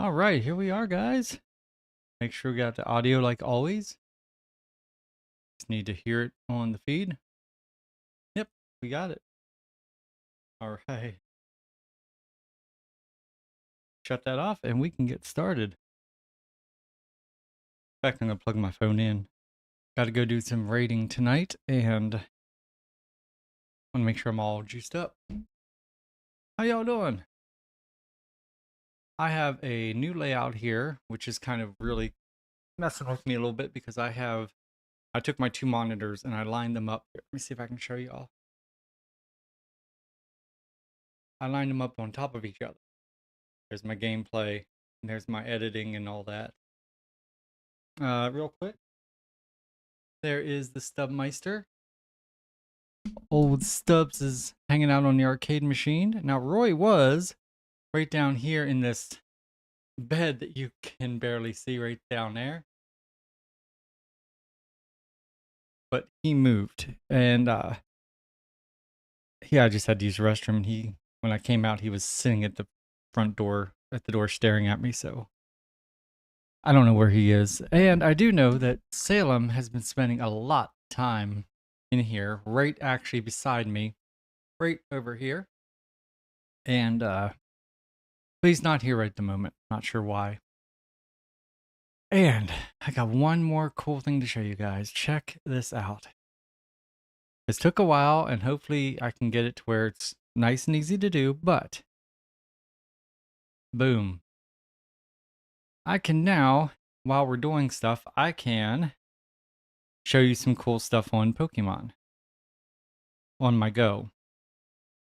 All right, here we are, guys. Make sure we got the audio like always. Just need to hear it on the feed. Yep, we got it. All right. Shut that off and we can get started. In fact, I'm going to plug my phone in. Got to go do some raiding tonight and want to make sure I'm all juiced up. How y'all doing? I have a new layout here, which is kind of really messing with me a little bit because I took my two monitors and I lined them up. Let me see if I can show y'all. I lined them up on top of each other. There's my gameplay, and there's my editing and all that. Real quick, there is the Stubmeister. Old Stubbs is hanging out on the arcade machine. Now, Roy was right down here in this bed that you can barely see right down there. But he moved, and I just had to use the restroom, and when I came out, he was sitting at the front door, staring at me, so I don't know where he is. And I do know that Salem has been spending a lot of time in here, right actually beside me, right over here. And but he's not here right at the moment. Not sure why. And I got one more cool thing to show you guys. Check this out. This took a while, and hopefully I can get it to where it's nice and easy to do, but boom. I can now, while we're doing stuff, I can show you some cool stuff on Pokemon on my go.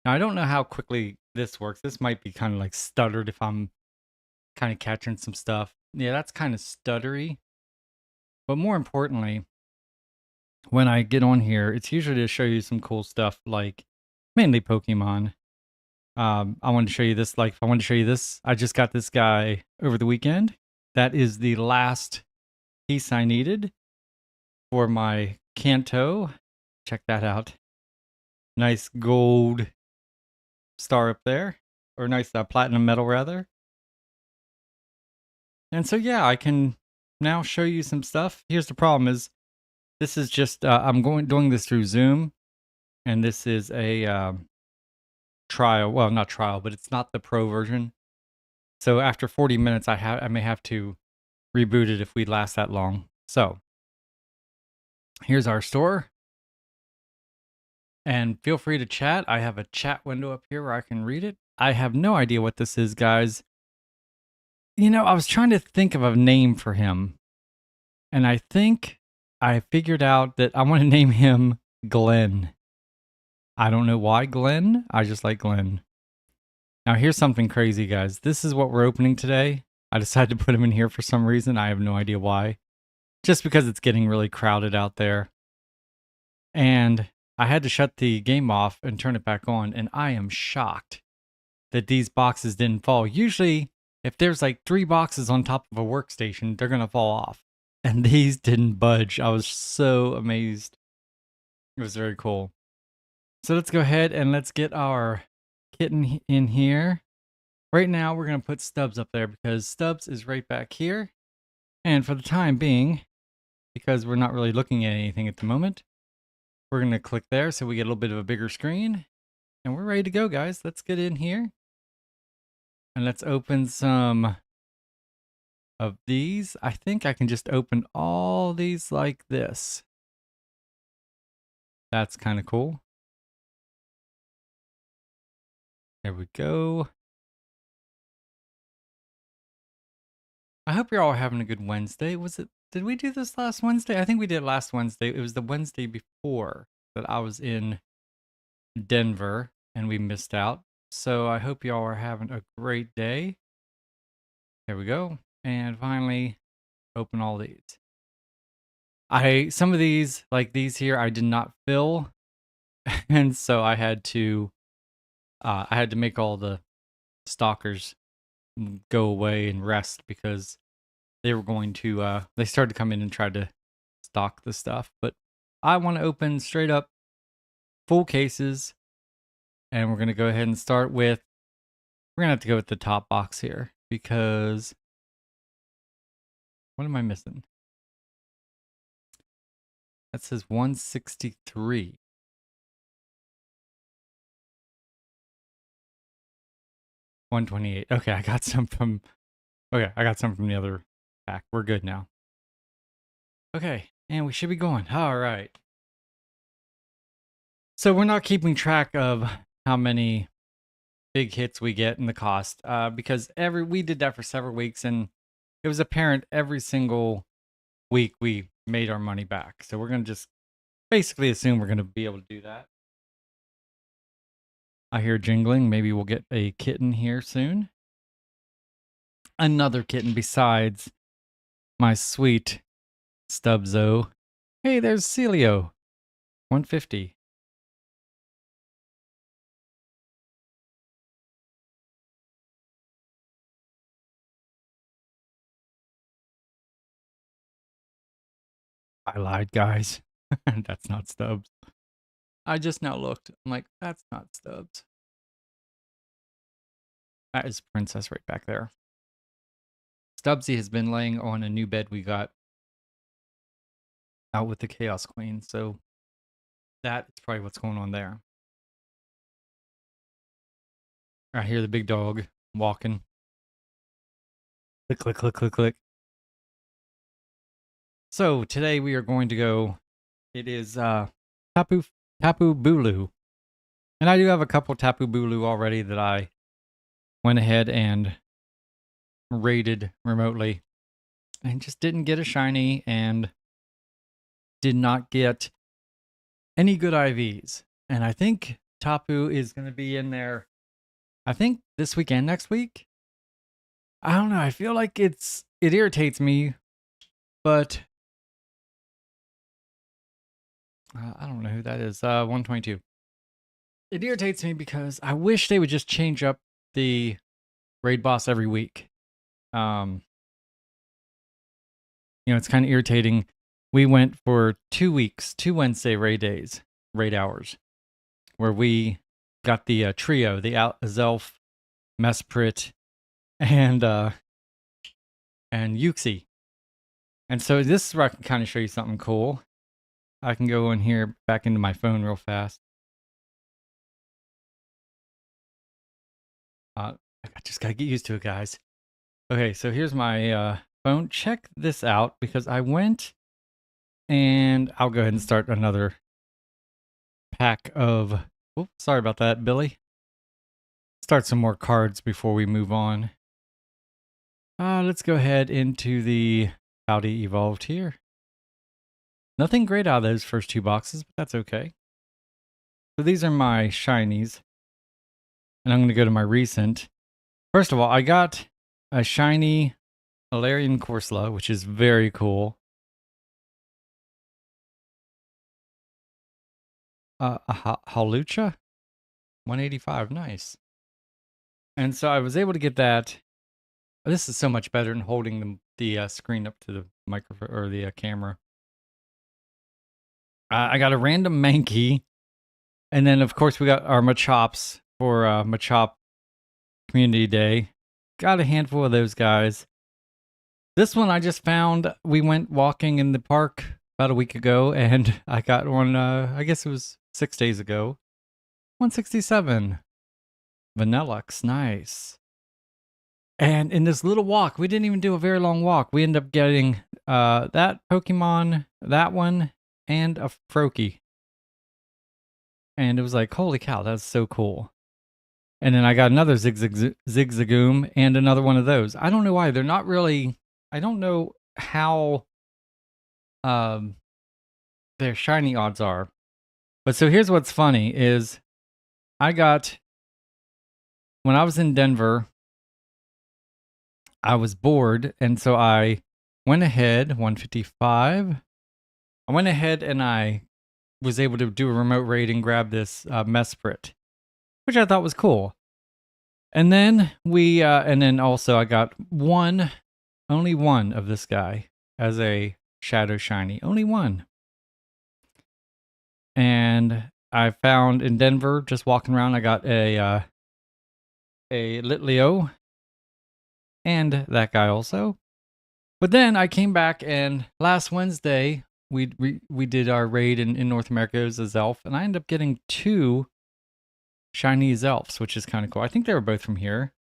Now, I don't know how quickly this works. This might be kind of like stuttered if I'm kind of catching some stuff. Yeah, that's kind of stuttery. But more importantly, when I get on here, it's usually to show you some cool stuff, like mainly Pokemon. I wanted to show you this. Like, if I wanted to show you this, I just got this guy over the weekend. That is the last piece I needed for my Kanto. Check that out. Nice gold star up there, or nice platinum medal rather. And so yeah, I can now show you some stuff. Here's the problem: is this is just I'm doing this through Zoom, and this is a trial. Well, not trial, but it's not the pro version. So after 40 minutes, I may have to reboot it if we last that long. So here's our store. And feel free to chat. I have a chat window up here where I can read it. I have no idea what this is, guys. You know, I was trying to think of a name for him. And I think I figured out that I want to name him Glenn. I don't know why Glenn. I just like Glenn. Now, here's something crazy, guys. This is what we're opening today. I decided to put him in here for some reason. I have no idea why. Just because it's getting really crowded out there. And I had to shut the game off and turn it back on, and I am shocked that these boxes didn't fall. Usually, if there's like 3 boxes on top of a workstation, they're going to fall off. And these didn't budge. I was so amazed. It was very cool. So let's go ahead and let's get our kitten in here. Right now, we're going to put Stubbs up there because Stubbs is right back here. And for the time being, because we're not really looking at anything at the moment, we're going to click there so we get a little bit of a bigger screen. And we're ready to go, guys. Let's get in here. And let's open some of these. I think I can just open all these like this. That's kind of cool. There we go. I hope you're all having a good Wednesday. Did we do this last Wednesday? I think we did last Wednesday. It was the Wednesday before that I was in Denver and we missed out. So I hope y'all are having a great day. There we go. And finally, open all these. Some of these, like these here, I did not fill. And so I had to make all the stalkers go away and rest because they were going to, they started to come in and try to stock the stuff. But I want to open straight up full cases. And we're going to go ahead and start with, we're going to have to go with the top box here because What am I missing? That says 163. 128. Okay, I got some from the other pack. We're good now. Okay, and we should be going. All right. So we're not keeping track of how many big hits we get and the cost, because we did that for several weeks, and it was apparent every single week we made our money back. So we're gonna just basically assume we're gonna be able to do that. I hear jingling. Maybe we'll get a kitten here soon. Another kitten besides my sweet Stubzo. Hey, there's Celio. 150. I lied, guys. That's not Stubbs. I just now looked. I'm like, that's not Stubbs. That is Princess right back there. Stubbsy has been laying on a new bed we got out with the Chaos Queen, so that's probably what's going on there. I hear the big dog walking. Click, click, click, click, click. So today we are going to go. It is Tapu Bulu, and I do have a couple Tapu Bulu already that I went ahead and raided remotely, and just didn't get a shiny, and did not get any good IVs. And I think Tapu is going to be in there. I think this weekend, next week. I don't know. I feel like it irritates me, but I don't know who that is. 122. It irritates me because I wish they would just change up the raid boss every week. It's kind of irritating. We went for 2 weeks, 2 Wednesday raid hours, where we got the trio, the Zelf, Mesprit, and Yuxi. And so this is where I can kind of show you something cool. I can go in here, back into my phone real fast. I just gotta get used to it, guys. Okay, so here's my phone. Check this out, because I went, and I'll go ahead and start another pack of... Oops, sorry about that, Billy. Start some more cards before we move on. Let's go ahead into the Howdy Evolved here. Nothing great out of those first 2 boxes, but that's okay. So these are my shinies. And I'm going to go to my recent. First of all, I got a shiny Alarian Corsola, which is very cool. A Halucha? 185, nice. And so I was able to get that. This is so much better than holding the screen up to the microphone or the camera. I got a random Mankey. And then, of course, we got our Machops for Machop Community Day. Got a handful of those guys. This one I just found. We went walking in the park about a week ago, and I got one, I guess it was 6 days ago. 167. Vanillux, nice. And in this little walk, we didn't even do a very long walk. We ended up getting that Pokemon, that one, and a Froakie. And it was like, holy cow, that's so cool. And then I got another Zigzagoon and another one of those. I don't know why. They're not really... I don't know how their shiny odds are. But so here's what's funny is I got... When I was in Denver, I was bored. And so I went ahead, 155. I went ahead and I was able to do a remote raid and grab this Mesprit, which I thought was cool. And then and then also I got only one of this guy as a Shadow Shiny. Only one. And I found in Denver, just walking around, I got a Litleo and that guy also. But then I came back, and last Wednesday we did our raid in North America as a Zelf, and I ended up getting 2 shiny Zelfs, which is kind of cool. I think they were both from here.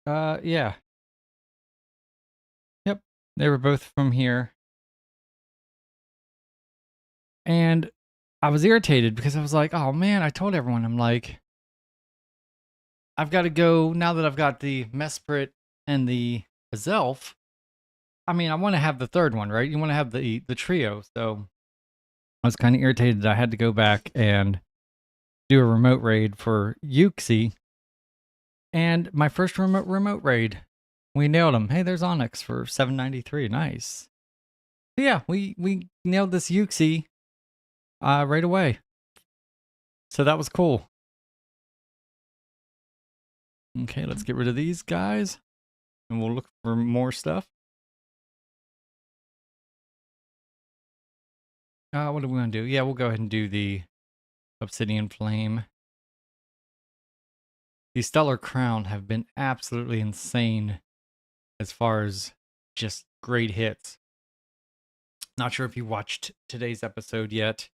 Yeah. Yep. They were both from here. And I was irritated because I was like, oh man, I told everyone, I'm like, I've got to go now that I've got the Mesprit and the Zelf. I mean, I want to have the third one, right? You want to have the trio. So I was kind of irritated that I had to go back and do a remote raid for Yuxi. And my first remote raid, we nailed him. Hey, there's Onyx for 793. Nice. But yeah, we nailed this Yuxi right away. So that was cool. Okay, let's get rid of these guys, and we'll look for more stuff. What do we want to do? Yeah, we'll go ahead and do the Obsidian Flame. The Stellar Crown have been absolutely insane as far as just great hits. Not sure if you watched today's episode yet,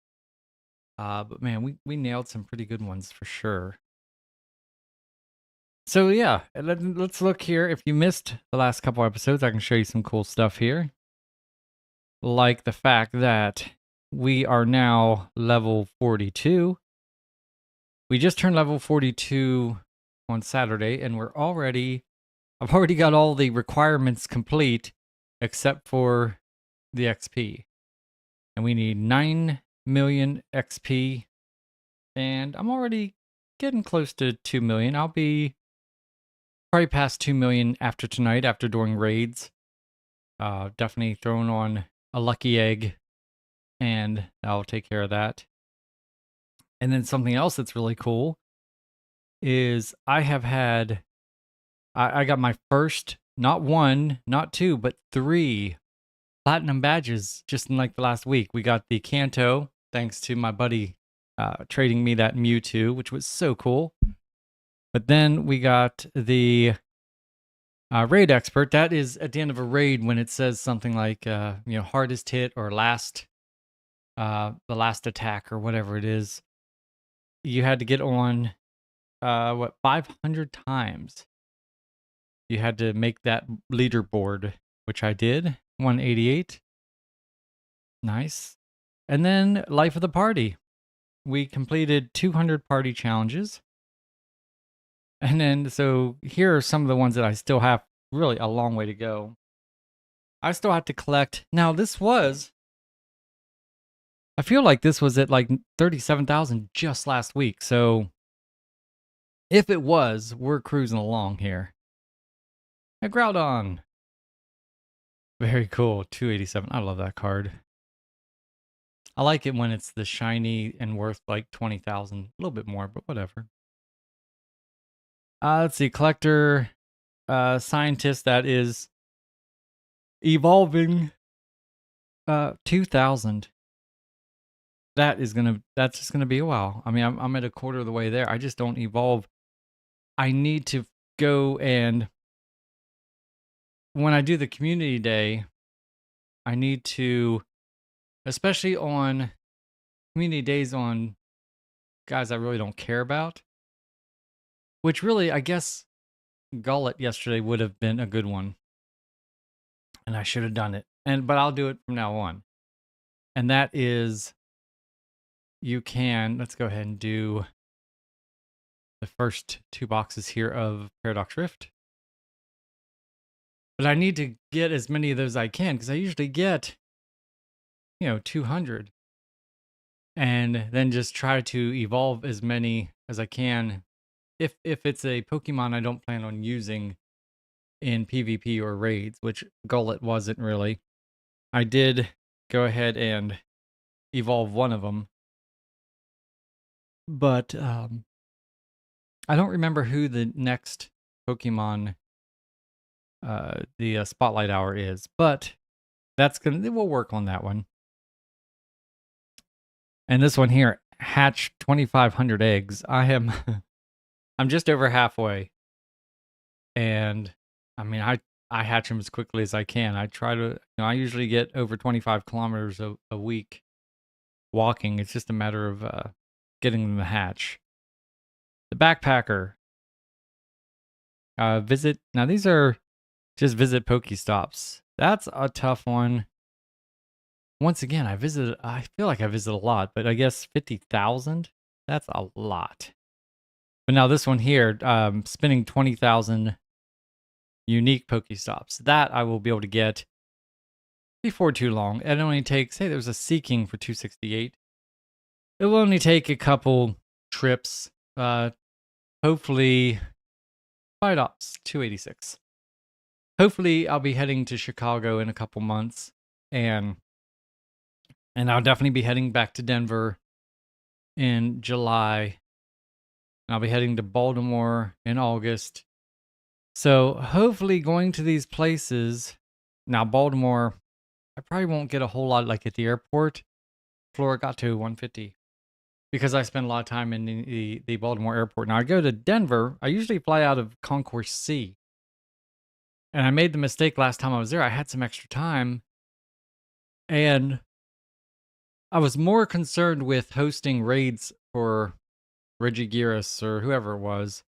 but man, we nailed some pretty good ones for sure. So yeah, let's look here. If you missed the last couple episodes, I can show you some cool stuff here. Like the fact that we are now level 42. We just turned level 42 on Saturday, and I've already got all the requirements complete except for the XP. And we need 9 million XP, and I'm already getting close to 2 million. I'll be probably past 2 million after tonight, after doing raids. Definitely throwing on a lucky egg, and I'll take care of that. And then something else that's really cool is I got my first, not 1, not 2, but 3 platinum badges just in like the last week. We got the Kanto, thanks to my buddy trading me that Mewtwo, which was so cool. But then we got the raid expert. That is at the end of a raid when it says something like, hardest hit or the last attack or whatever it is. You had to get on, 500 times. You had to make that leaderboard, which I did. 188. Nice. And then Life of the Party. We completed 200 party challenges. And then, so here are some of the ones that I still have really a long way to go. I still have to collect. Now, I feel like this was at like 37,000 just last week. So if it was, we're cruising along here. A Groudon. Very cool. 287. I love that card. I like it when it's the shiny and worth like 20,000. A little bit more, but whatever. Let's see. Collector, scientist that is evolving 2,000. That's just gonna be a while. I mean, I'm at a quarter of the way there. I just don't evolve. I need to go, and when I do the community day, I need to, especially on community days on guys I really don't care about, which really, I guess, Gullet yesterday would have been a good one, and I should have done it. But I'll do it from now on. And that is, let's go ahead and do the first 2 boxes here of Paradox Rift. But I need to get as many of those as I can, because I usually get, 200. And then just try to evolve as many as I can. If it's a Pokemon I don't plan on using in PvP or raids, which Gullet wasn't really, I did go ahead and evolve one of them. But I don't remember who the next Pokemon the Spotlight Hour is, but we'll work on that one. And this one here, hatch 2,500 eggs. I'm just over halfway, and I mean, I hatch them as quickly as I can. I try to, I usually get over 25 kilometers a week walking. It's just a matter of getting them to hatch. The backpacker. Visit. Now, these are just visit Pokestops. That's a tough one. Once again, I feel like I visit a lot, but I guess 50,000? That's a lot. But now this one here, spending 20,000 unique Pokestops. That I will be able to get before too long. It only takes, hey, there's a Seeking for 268. It will only take a couple trips. Hopefully, Fidops 286. Hopefully, I'll be heading to Chicago in a couple months, and I'll definitely be heading back to Denver in July. And I'll be heading to Baltimore in August. So hopefully, going to these places. Now, Baltimore, I probably won't get a whole lot like at the airport. Florida got to 150 because I spend a lot of time in the Baltimore airport. Now I go to Denver. I usually fly out of Concourse C. And I made the mistake last time I was there. I had some extra time. And I was more concerned with hosting raids for Regigigas or whoever it was.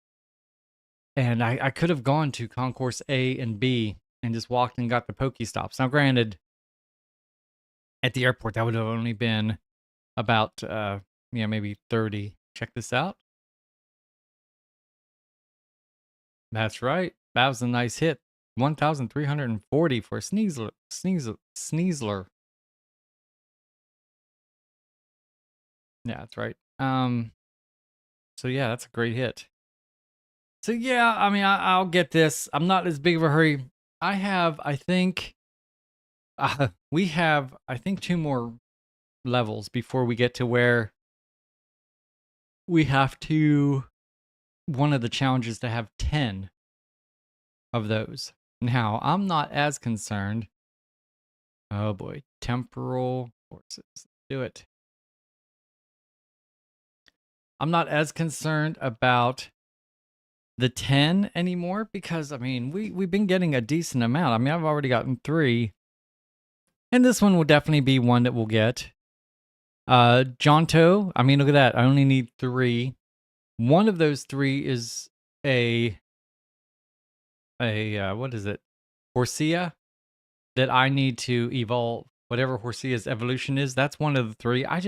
And I could have gone to Concourse A and B and just walked and got the Pokestops. Now, granted, at the airport, that would have only been about, maybe 30. Check this out. That's right. That was a nice hit. 1,340 for Sneasler. Yeah, that's right. So yeah, that's a great hit. So yeah, I mean, I'll get this. I'm not as big of a hurry. I think, we have, I think, 2 more levels before we get to where we have to, one of the challenges to have 10 of those. Now, I'm not as concerned. Oh boy, temporal forces. Do it. I'm not as concerned about the 10 anymore because, I mean, we've been getting a decent amount. I mean, I've already gotten 3. And this one will definitely be one that we'll get. Jonto, I mean, look at that. I only need 3. One of those 3 is a what is it? Horsia that I need to evolve. Whatever Horsia's evolution is, that's one of the 3. I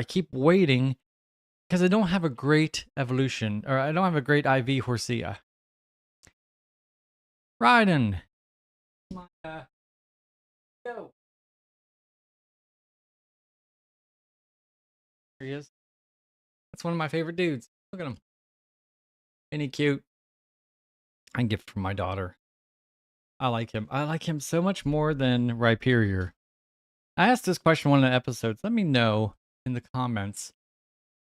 keep waiting because I don't have a great evolution, or I don't have a great IV Horsia. Raiden. My, go. There he is. That's one of my favorite dudes. Look at him. Ain't he cute? I gift from my daughter. I like him. I like him so much more than Rhyperior. I asked this question in one of the episodes. Let me know in the comments.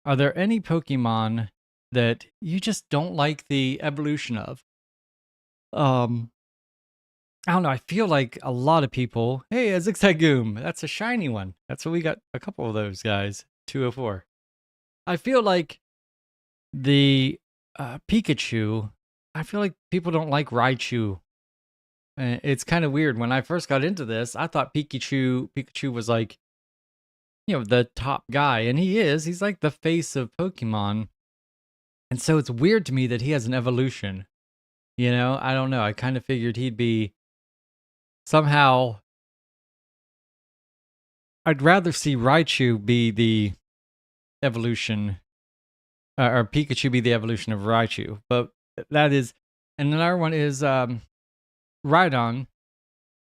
Are there any Pokemon that you just don't like the evolution of? I don't know. I feel like a lot of people. Hey, a Zigzagoon. That's a shiny one. That's what we got. A couple of those guys. 204. I feel like the Pikachu. I feel like people don't like Raichu. It's kind of weird. When I first got into this, I thought Pikachu was like, the top guy, and he is. He's like the face of Pokemon. And so it's weird to me that he has an evolution. I don't know. I kind of figured he'd be somehow. I'd rather see Raichu be the evolution, or Pikachu be the evolution of Raichu. But that is, and another one is Rhydon,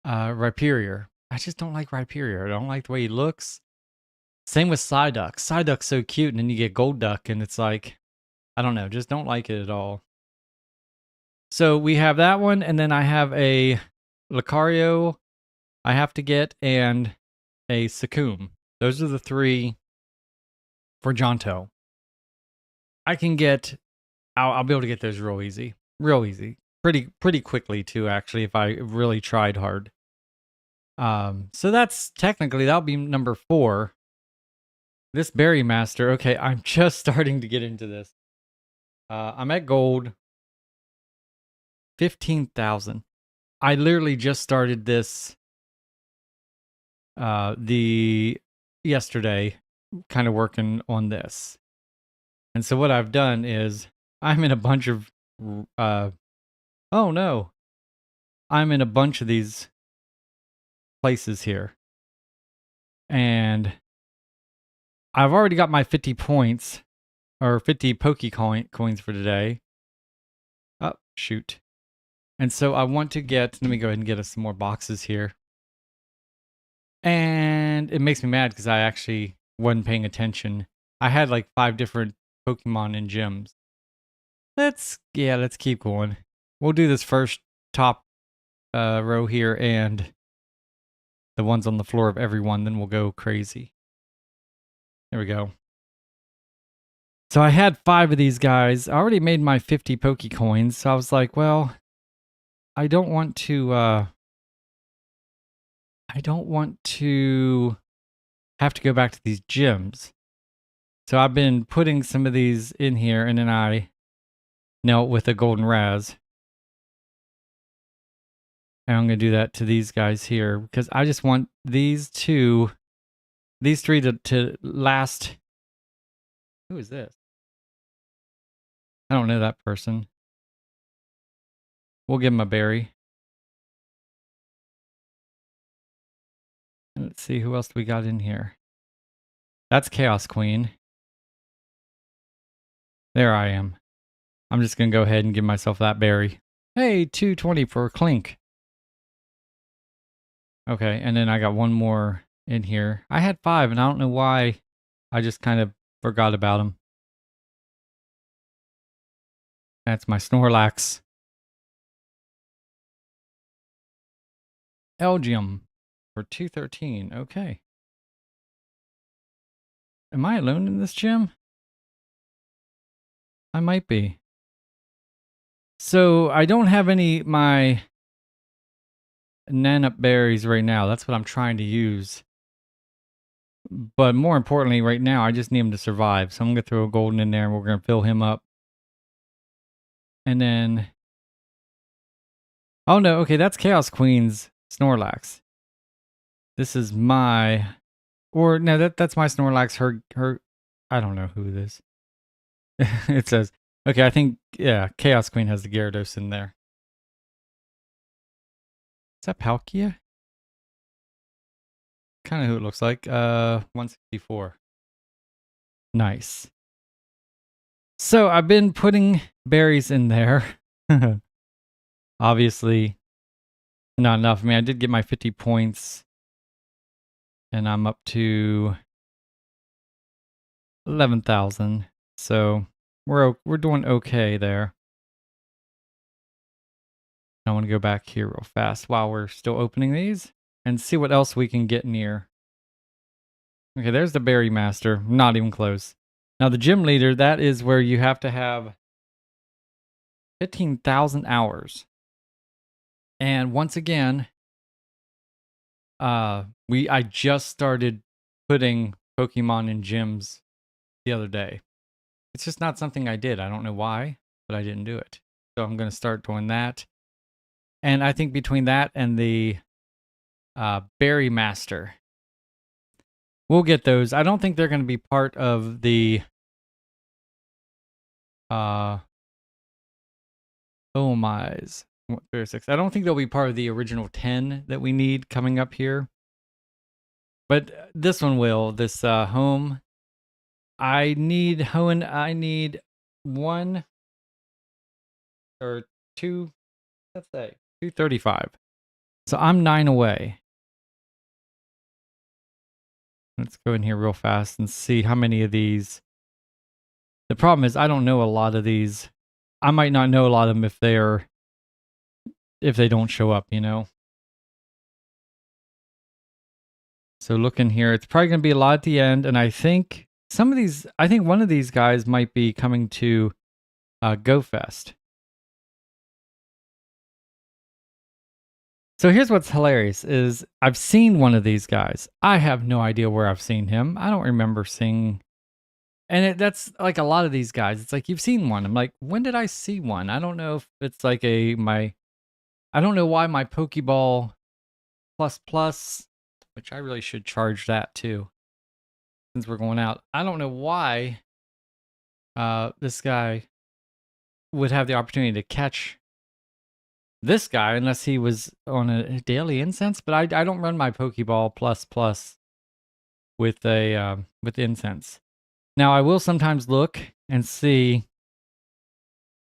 Rhyperior. I just don't like Rhyperior. I don't like the way he looks. Same with Psyduck. Psyduck's so cute, and then you get Golduck, and it's like, I don't know, just don't like it at all. So we have that one, and then I have a Lucario I have to get, and a Succumb. Those are the 3 for Jonto. I can get, I'll be able to get those real easy. Pretty quickly too, actually, if I really tried hard. So that'll be number 4. This Berry Master, okay, I'm just starting to get into this. I'm at gold 15,000. I literally just started this the yesterday, kind of working on this. And so what I've done is I'm in a bunch of oh no. I'm in a bunch of these places here. And I've already got my 50 points or 50 coins for today. Oh, shoot. And so I want to let me go ahead and get us some more boxes here. And it makes me mad because I actually wasn't paying attention. I had like 5 different Pokemon and gyms. Let's keep going. We'll do this first top row here and the ones on the floor of everyone, then we'll go crazy. There we go. So I had 5 of these guys. I already made my 50 Pokecoins, so I was like, well, I don't want to have to go back to these gyms. So I've been putting some of these in here, and then I nail it with a golden raz. And I'm going to do that to these guys here because I just want these 3 to last. Who is this? I don't know that person. We'll give him a berry. And let's see who else we got in here. That's Chaos Queen. There I am. I'm just going to go ahead and give myself that berry. Hey, 220 for a Clink. Okay, and then I got one more in here. I had 5, and I don't know why. I just kind of forgot about them. That's my Snorlax. Elgium for 213. Okay. Am I alone in this gym? I might be. So I don't have my Nanup berries right now. That's what I'm trying to use. But more importantly, right now, I just need him to survive. So I'm going to throw a golden in there and we're going to fill him up. And then... Oh no, okay, that's Chaos Queen's Snorlax. This is my... Or no, that's my Snorlax. Her... I don't know who it is. It says... Okay, I think, yeah, Chaos Queen has the Gyarados in there. Is that Palkia? Kind of who it looks like. 164. Nice. So I've been putting berries in there. Obviously, not enough. I mean, I did get my 50 points. And I'm up to 11,000. So we're doing okay there. I want to go back here real fast while we're still opening these and see what else we can get near. Okay, there's the Berry Master. Not even close. Now the gym leader, that is where you have to have 15,000 hours. And once again, I just started putting Pokemon in gyms the other day. It's just not something I did. I don't know why, but I didn't do it. So I'm going to start doing that. And I think between that and the Berry Master, we'll get those. I don't think they're going to be part of the OMIs. 36. I don't think they'll be part of the original 10 that we need coming up here. But this one will. This home. I need 1 or 2, let's say 235. So I'm 9 away. Let's go in here real fast and see how many of these. The problem is I don't know a lot of these. I might not know a lot of them if they don't show up, you know. So look in here. It's probably going to be a lot at the end, and I think one of these guys might be coming to Go Fest. So here's what's hilarious is I've seen one of these guys. I have no idea where I've seen him. I don't remember seeing. And that's like a lot of these guys. It's like you've seen one. I'm like, when did I see one? I don't know if it's like my I don't know why my Pokeball Plus Plus, which I really should charge that too, since we're going out. I don't know why this guy would have the opportunity to catch this guy unless he was on a daily incense, but I don't run my Pokeball Plus Plus with a with incense. Now I will sometimes look and see,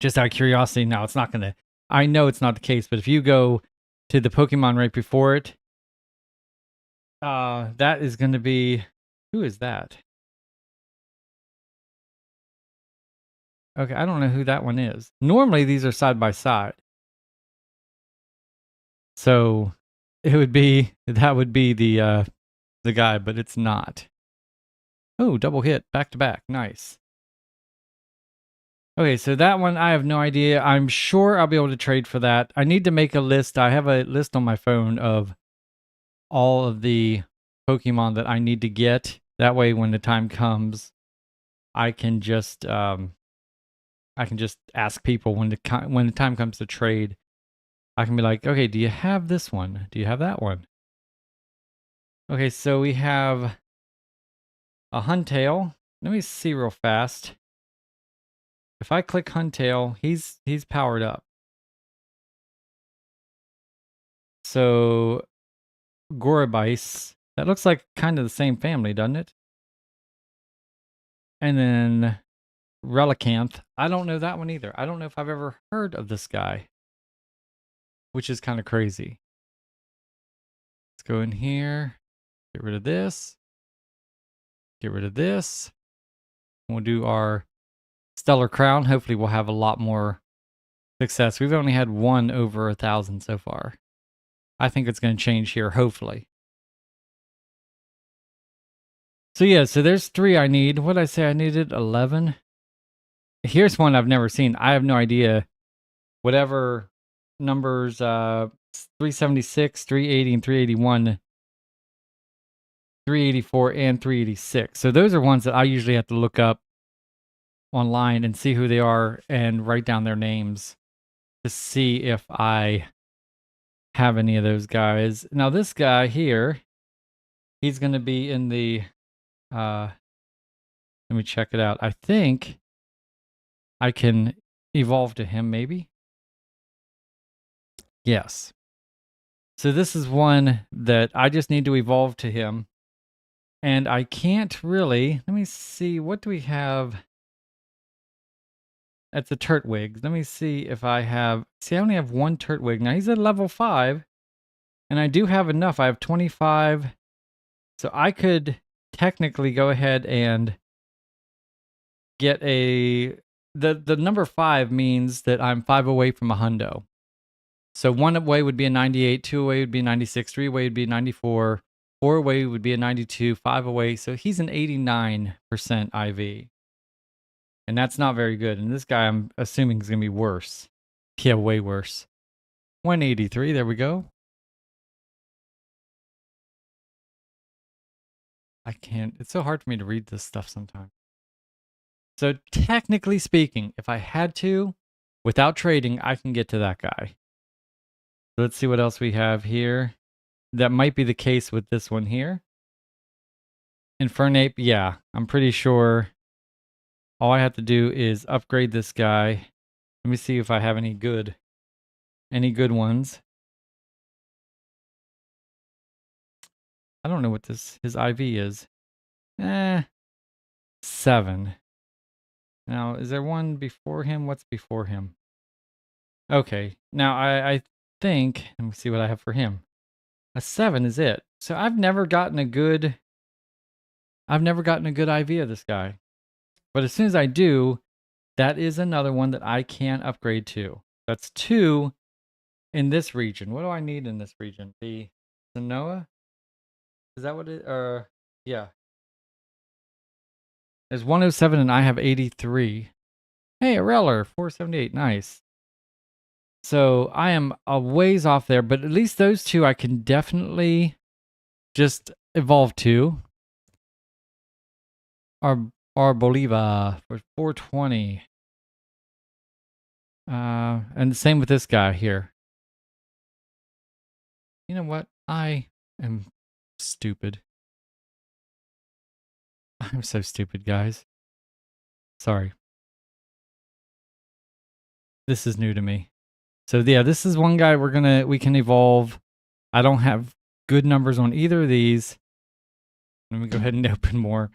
just out of curiosity. Now it's not gonna. I know it's not the case, but if you go to the Pokemon right before it, that is going to be, who is that? Okay, I don't know who that one is. Normally these are side by side, so it would be, that would be the guy, but it's not. Oh, double hit back to back, nice. Okay, so that one I have no idea. I'm sure I'll be able to trade for that. I need to make a list. I have a list on my phone of all of the Pokemon that I need to get. That way, when the time comes, I can just ask people when the time comes to trade. I can be like, okay, do you have this one? Do you have that one? Okay, so we have a Huntail. Let me see real fast. If I click Huntail, he's powered up. So Gorabice, that looks like kind of the same family, doesn't it? And then Relicanth. I don't know that one either. I don't know if I've ever heard of this guy, which is kind of crazy. Let's go in here, get rid of this, get rid of this. We'll do our Stellar Crown. Hopefully we'll have a lot more success. We've only had one over 1,000 so far. I think it's going to change here, hopefully. So yeah, so there's 3 I need. What did I say I needed? 11? Here's one I've never seen. I have no idea. Whatever numbers, 376, 380, and 381, 384, and 386. So those are ones that I usually have to look up online and see who they are and write down their names to see if I have any of those guys. Now this guy here, he's going to be in the, let me check it out. I think I can evolve to him maybe. Yes. So this is one that I just need to evolve to him. And I can't really, let me see, what do we have? That's a Turtwig. Let me see if I have, see, I only have one Turtwig. Now he's at level 5, and I do have enough. I have 25. So I could technically go ahead and get the number 5 means that I'm 5 away from a hundo. So 1 away would be a 98, 2 away would be a 96, 3 away would be a 94, 4 away would be a 92, 5 away. So he's an 89% IV. And that's not very good. And this guy, I'm assuming, is going to be worse. Yeah, way worse. 183, there we go. I can't, it's so hard for me to read this stuff sometimes. So technically speaking, if I had to, without trading, I can get to that guy. Let's see what else we have here. That might be the case with this one here. Infernape, yeah, I'm pretty sure all I have to do is upgrade this guy. Let me see if I have any good ones. I don't know what his IV is. 7. Now, is there one before him? What's before him? Okay, now I think, let me see what I have for him. A 7 is it. So I've never gotten a good IV of this guy. But as soon as I do, that is another one that I can upgrade to. That's 2 in this region. What do I need in this region? The Sanoa? Is that what it, yeah. There's 107 and I have 83. Hey, a Reller, 478, nice. So I am a ways off there, but at least those 2 I can definitely just evolve to. Arboliva for 420. And the same with this guy here. You know what? I am stupid. I'm so stupid, guys. Sorry. This is new to me. So yeah, this is one guy we can evolve. I don't have good numbers on either of these. Let me go ahead and open more.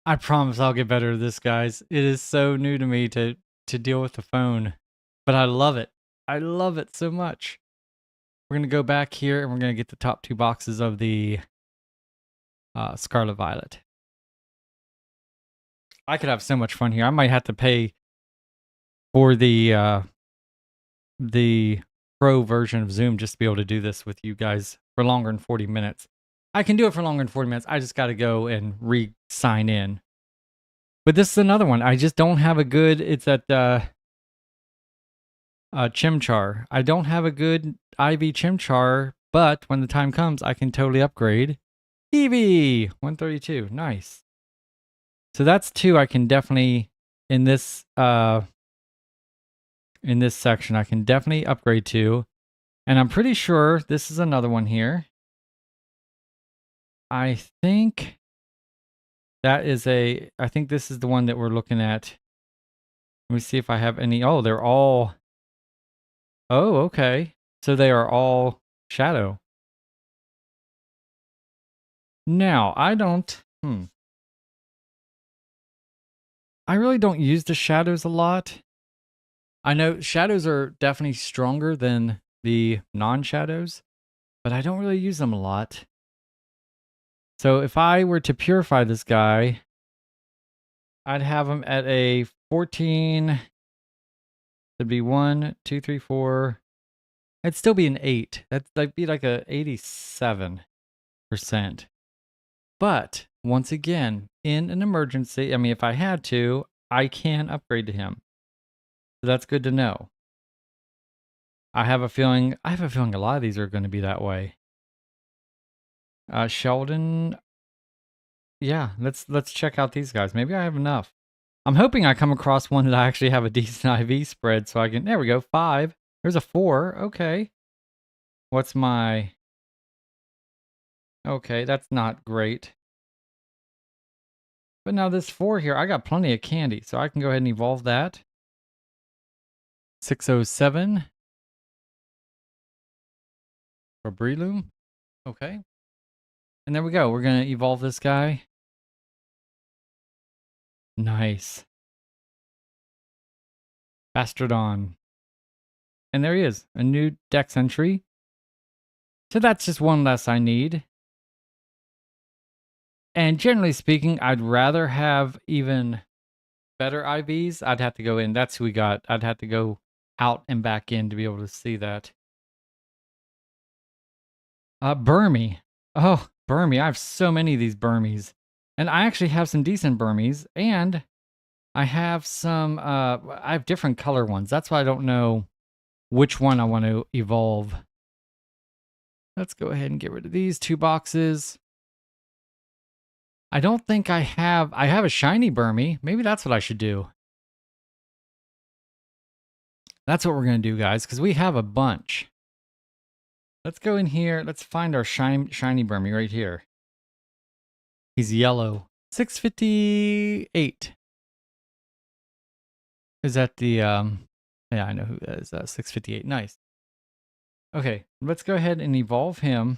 I promise I'll get better at this, guys. It is so new to me to deal with the phone, but I love it. I love it so much. We're going to go back here and we're going to get the top 2 boxes of the Scarlet Violet. I could have so much fun here. I might have to pay for the pro version of Zoom just to be able to do this with you guys for longer than 40 minutes. I can do it for longer than 40 minutes. I just got to go and re-sign in. But this is another one. I just don't have a good... It's at Chimchar. I don't have a good IV Chimchar, but when the time comes, I can totally upgrade. Eevee! 132. Nice. So that's 2 I can definitely... In this section, I can definitely upgrade to. And I'm pretty sure this is another one here. I think that is I think this is the one that we're looking at. Let me see if I have any. Oh, they're all. Oh, okay. So they are all shadow. Now, I don't. I really don't use the shadows a lot. I know shadows are definitely stronger than the non-shadows, but I don't really use them a lot. So if I were to purify this guy, I'd have him at a 14. It'd be 1, 2, 3, 4. It'd still be an 8. That'd be like a 87%. But once again, in an emergency, I mean, if I had to, I can upgrade to him. So that's good to know. I have a feeling a lot of these are going to be that way. Sheldon. Yeah, let's check out these guys. Maybe I have enough. I'm hoping I come across one that I actually have a decent IV spread so I can... There we go, 5. There's a 4. Okay. What's my... Okay, that's not great. But now this 4 here, I got plenty of candy, so I can go ahead and evolve that. 607. For Breloom. Okay. And there we go. We're going to evolve this guy. Nice. Bastardon. And there he is. A new dex entry. So that's just one less I need. And generally speaking, I'd rather have even better IVs. I'd have to go in. That's who we got. I'd have to go out and back in to be able to see that. Burmy. Oh, Burmy. I have so many of these Burmies. And I actually have some decent Burmies. And I have some, I have different color ones. That's why I don't know which one I want to evolve. Let's go ahead and get rid of these 2 boxes. I don't think I have a shiny Burmy. Maybe that's what I should do. That's what we're going to do, guys, because we have a bunch. Let's go in here. Let's find our shiny Burmy right here. He's yellow. 658. Is that the, yeah, I know who that is. 658. Nice. Okay, let's go ahead and evolve him.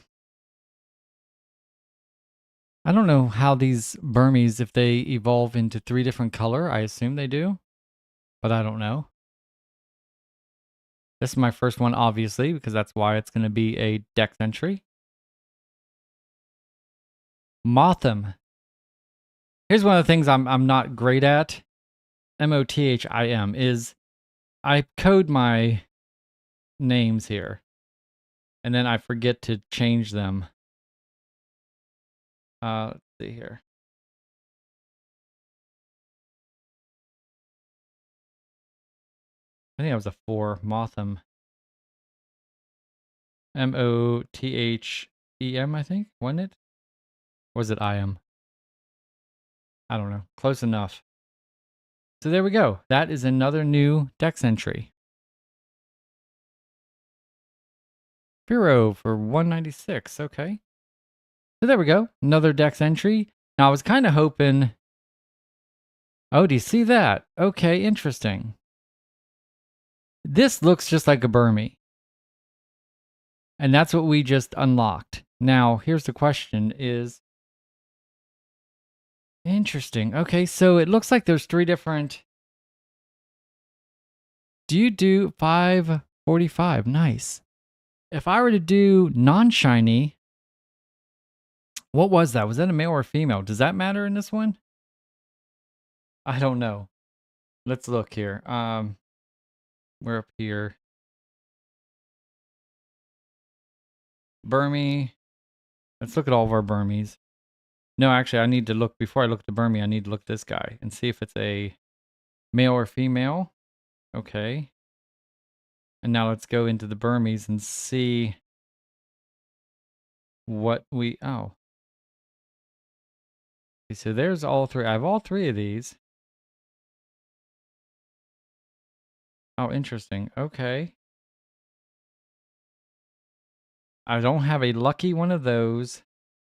I don't know how these Burmies, if they evolve into 3 different color. I assume they do, but I don't know. This is my first one, obviously, because that's why it's going to be a dex entry. Mothim. Here's one of the things I'm not great at. Mothim is I code my names here, and then I forget to change them. Let's see here. I think that was a 4. Mothim. Mothem, I think, wasn't it? Or was it IM? I don't know. Close enough. So there we go. That is another new dex entry. Firo for 196. Okay. So there we go. Another Dex entry. Now I was kind of hoping. Oh, do you see that? Okay, interesting. This looks just like a Burmy. And that's what we just unlocked. Now, here's the question is... Interesting. Okay, so it looks like there's 3 different... Do you do 545? Nice. If I were to do non-shiny... What was that? Was that a male or female? Does that matter in this one? I don't know. Let's look here. We're up here. Burmy. Let's look at all of our Burmies. No, actually, I need to look, before I look at the Burmy, I need to look at this guy and see if it's a male or female. Okay. And now let's go into the Burmies and see what we, oh. Okay, so there's all 3. I have all 3 of these. Oh, interesting. Okay. I don't have a lucky one of those.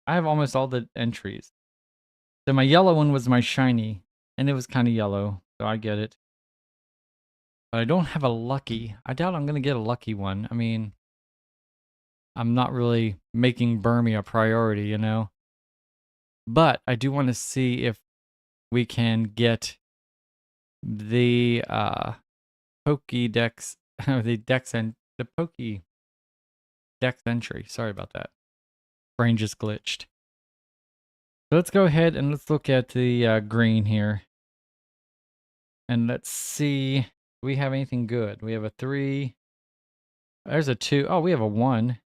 I have almost all the entries. So my yellow one was my shiny, and it was kind of yellow, so I get it. But I don't have a lucky. I doubt I'm going to get a lucky one. I mean, I'm not really making Burmy a priority, you know? But I do want to see if we can get the Pokédex, the Dex and the Pokédex entry. Sorry about that. Brain just glitched. So let's go ahead and let's look at the green here. And let's see, do we have anything good? We have a 3. There's a 2. Oh, we have a 1.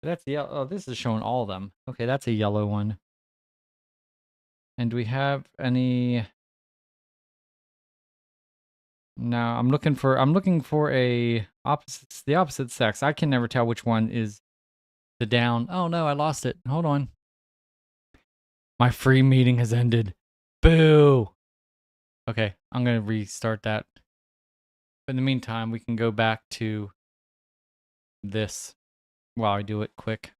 That's yellow. Oh, this is showing all of them. Okay, that's a yellow one. And do we have any? No, I'm looking for a the opposite sex. I can never tell which one is the down. Oh no, I lost it. Hold on. My free meeting has ended. Boo. Okay, I'm going to restart that. But in the meantime, we can go back to this while I do it quick.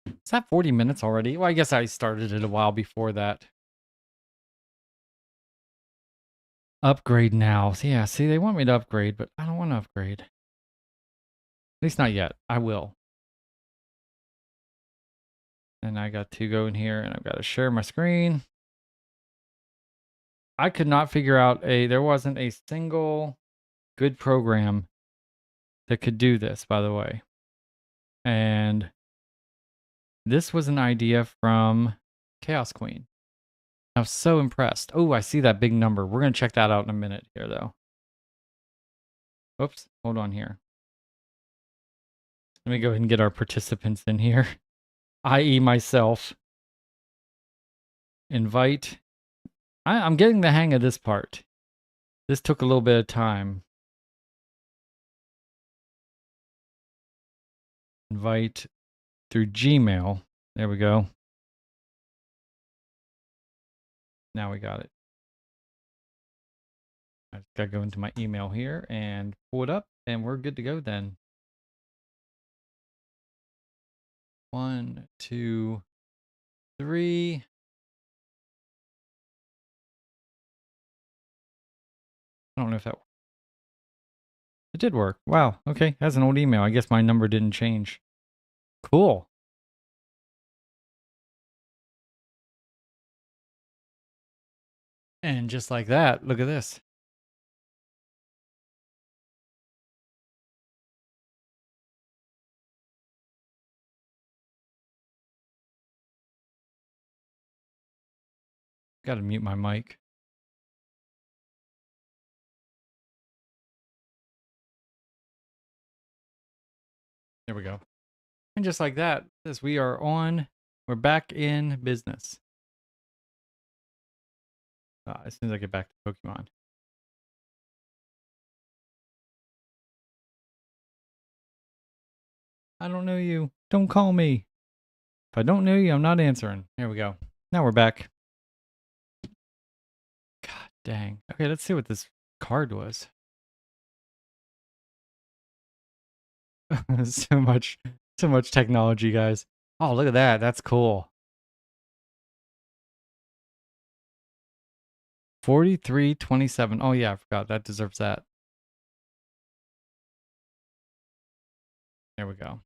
Is that 40 minutes already? Well, I guess I started it a while before that. Upgrade now. So yeah, see, they want me to upgrade, but I don't want to upgrade. At least not yet. I will. And I got to go in here and I've got to share my screen. I could not figure out there wasn't a single good program that could do this, by the way. And this was an idea from Chaos Queen. I was so impressed. Oh, I see that big number. We're going to check that out in a minute here, though. Whoops. Hold on here. Let me go ahead and get our participants in here, i.e. myself. Invite. I'm getting the hang of this part. This took a little bit of time. Invite through Gmail. There we go. Now we got it. I just got to go into my email here and pull it up, and we're good to go then. 1, 2, 3. I don't know if that worked. It did work. Wow. Okay. That's an old email. I guess my number didn't change. Cool. And just like that, look at this. Got to mute my mic. There we go. And just like that, as we're back in business. As soon as I get back to Pokemon. I don't know you. Don't call me. If I don't know you, I'm not answering. Here we go. Now we're back. God dang. Okay, let's see what this card was. So much technology, guys. Oh, look at that. That's cool. 43.27. Oh yeah, I forgot. That deserves that. There we go.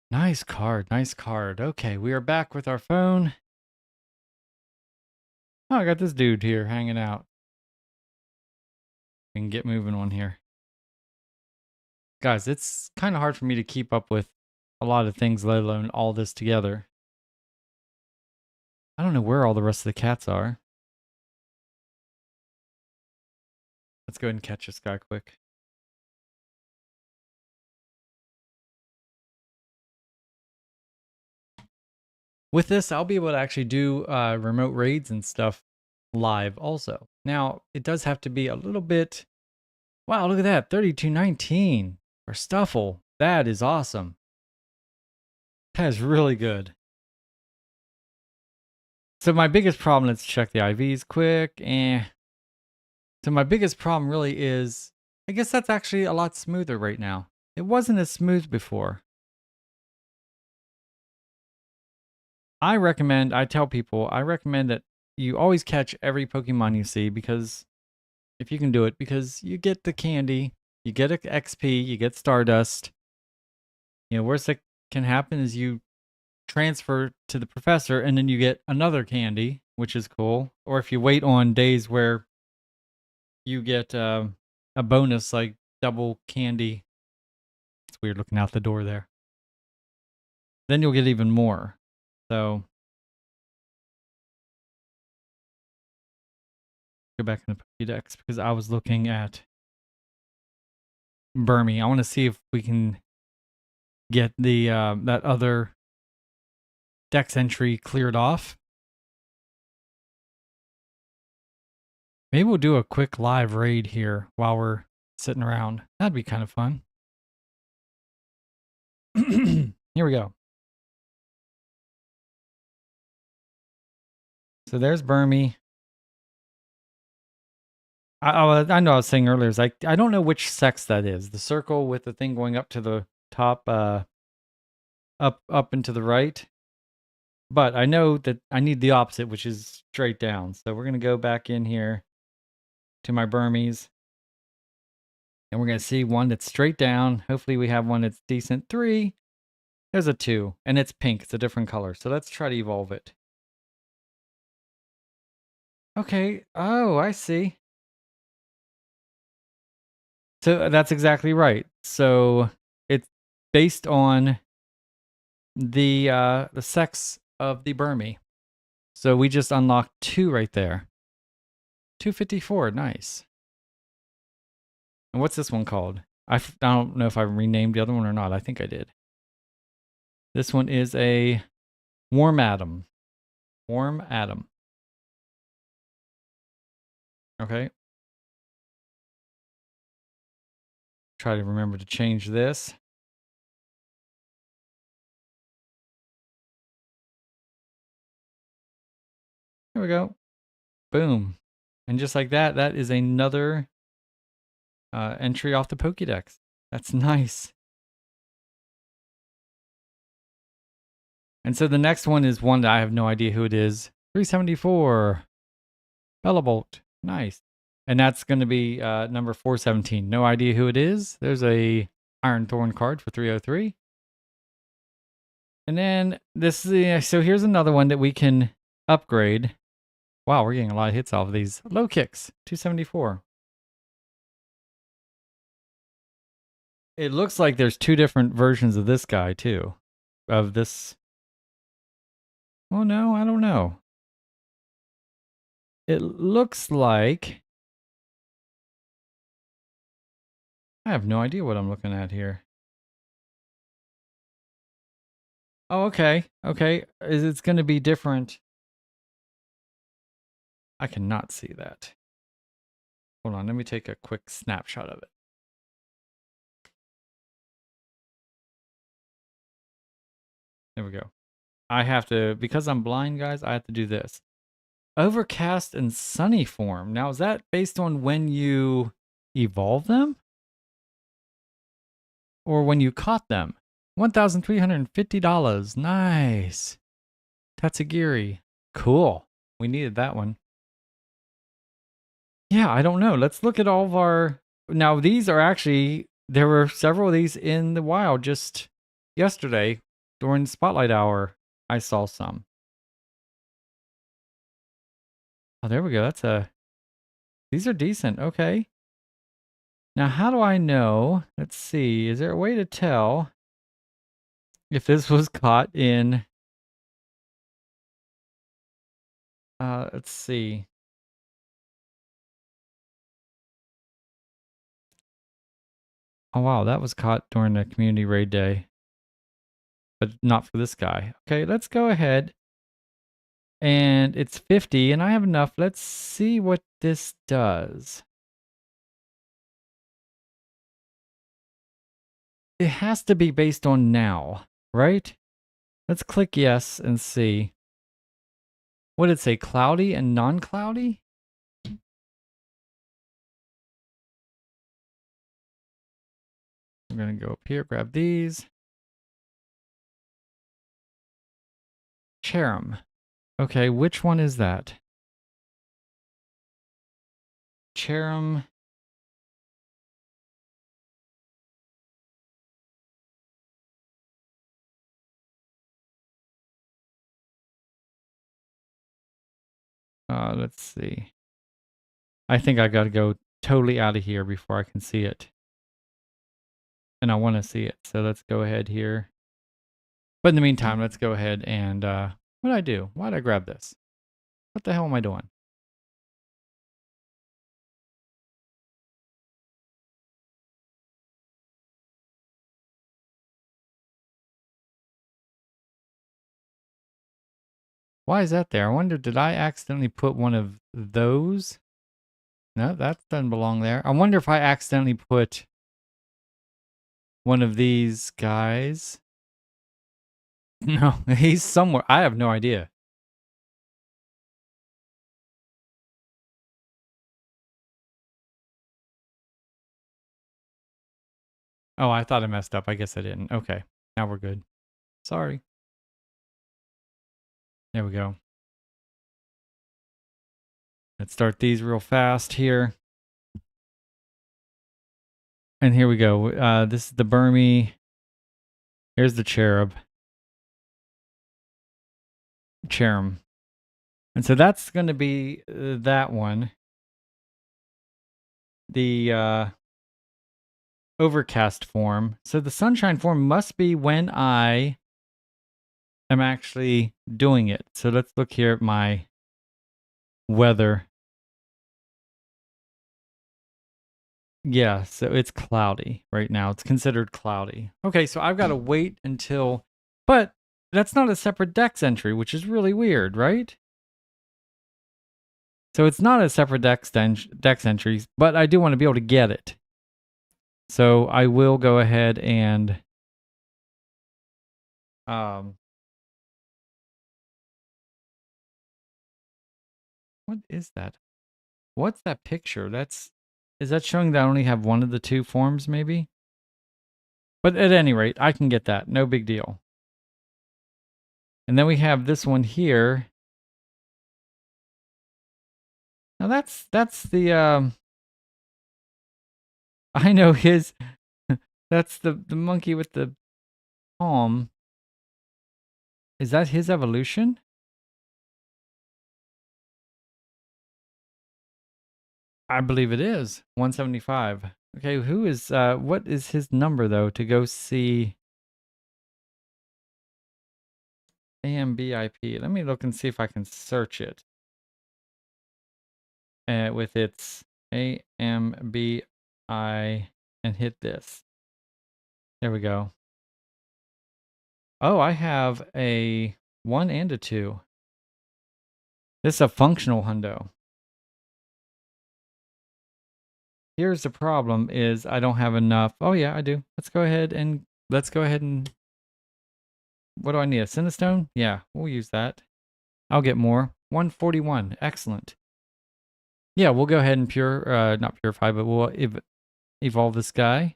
Nice card. Nice card. Okay, we are back with our phone. Oh, I got this dude here hanging out. We can get moving on here. Guys, it's kind of hard for me to keep up with a lot of things, let alone all this together. I don't know where all the rest of the cats are. Let's go ahead and catch this guy quick. With this, I'll be able to actually do remote raids and stuff live also. Now, it does have to be a little bit... Wow, look at that. 32.19 for Stuffle. That is awesome. That is really good. So my biggest problem, let's check the IVs quick. So my biggest problem really is, I guess that's actually a lot smoother right now. It wasn't as smooth before. I tell people, I recommend that you always catch every Pokemon you see, because if you can do it, because you get the candy, you get XP, you get Stardust. You know, worst that can happen is you transfer to the professor and then you get another candy, which is cool. Or if you wait on days where you get a bonus like double candy. It's weird looking out the door there. Then you'll get even more. So go back in the Pokédex because I was looking at Burmy. I want to see if we can get the that other Dex entry cleared off. Maybe we'll do a quick live raid here while we're sitting around. That'd be kind of fun. Here we go. So there's Burmy. I know I was saying earlier, is like, I don't know which sex that is. The circle with the thing going up to the top, up and to the right. But I know that I need the opposite, which is straight down. So we're going to go back in here to my Burmies. And we're going to see one that's straight down. Hopefully we have one that's decent. 3. There's a 2. And it's pink. It's a different color. So let's try to evolve it. Okay. Oh, I see. So that's exactly right. So it's based on the sex of the Burmy. So we just unlocked 2 right there. 254, nice. And what's this one called? I don't know if I renamed the other one or not. I think I did. This one is a Warm Atom. Warm Atom. Okay. Try to remember to change this. There we go. Boom. And just like that, that is another entry off the Pokédex. That's nice. And so the next one is one that I have no idea who it is. 374. Bellabolt. Nice. And that's going to be number 417. No idea who it is. There's a Iron Thorn card for 303. And then this, so here's another one that we can upgrade. Wow, we're getting a lot of hits off of these. Low Kicks, 274. It looks like there's 2 different versions of this guy too. Of this. Oh no, I don't know. It looks like... I have no idea what I'm looking at here. Oh, okay. Okay. It's going to be different. I cannot see that. Hold on. Let me take a quick snapshot of it. There we go. I have to, because I'm blind, guys, I have to do this. Overcast and sunny form. Now, is that based on when you evolve them? or when you caught them. $1,350. Nice. Tatsugiri. Cool. We needed that one. Yeah, I don't know. Let's look at all of our... Now, these are actually... There were several of these in the wild just yesterday during Spotlight Hour. I saw some. Oh, there we go. That's a... These are decent. Okay. Now, how do I know? Let's see. Is there a way to tell if this was caught in... let's see. Oh, wow. That was caught during the community raid day. But not for this guy. Okay, let's go ahead. And it's 50, and I have enough. Let's see what this does. It has to be based on now, right? Let's click yes and see. What did it say? Cloudy and non-cloudy? I'm going to go up here, grab these. Cherrim. Okay, which one is that? Cherrim. Let's see. I think I got to go totally out of here before I can see it. And I want to see it. So let's go ahead here. But in the meantime, let's go ahead and... what did I do? Why did I grab this? What the hell am I doing? Why is that there? I wonder, did I accidentally put one of those? No, that doesn't belong there. I wonder if I accidentally put one of these guys. No, he's somewhere. I have no idea. Oh, I thought I messed up. I guess I didn't. Okay, now we're good. Sorry. There we go. Let's start these real fast here. And here we go. This is the Burmy. Here's the Cherrim. And so that's going to be that one. The overcast form. So the sunshine form must be when I am actually doing it. So let's look here at my weather. Yeah, so it's cloudy right now. It's considered cloudy. Okay, so I've got to wait until... But that's not a separate Dex entry, which is really weird, right? So it's not a separate Dex entry, but I do want to be able to get it. So I will go ahead and... what is that? What's that picture? Is that showing that I only have one of the two forms, maybe? But at any rate, I can get that. No big deal. And then we have this one here. Now that's the I know his that's the monkey with the palm. Is that his evolution? I believe it is. 175. Okay, who is what is his number though to go see AMBIP? Let me look and see if I can search it. With its AMBI and hit this. There we go. Oh, I have a 1 and a 2. This is a functional hundo. Here's the problem is I don't have enough. Oh yeah, I do. Let's go ahead and what do I need? A Cinestone? Yeah, we'll use that. I'll get more. 141. Excellent. Yeah, we'll go ahead and not purify, but we'll evolve this guy.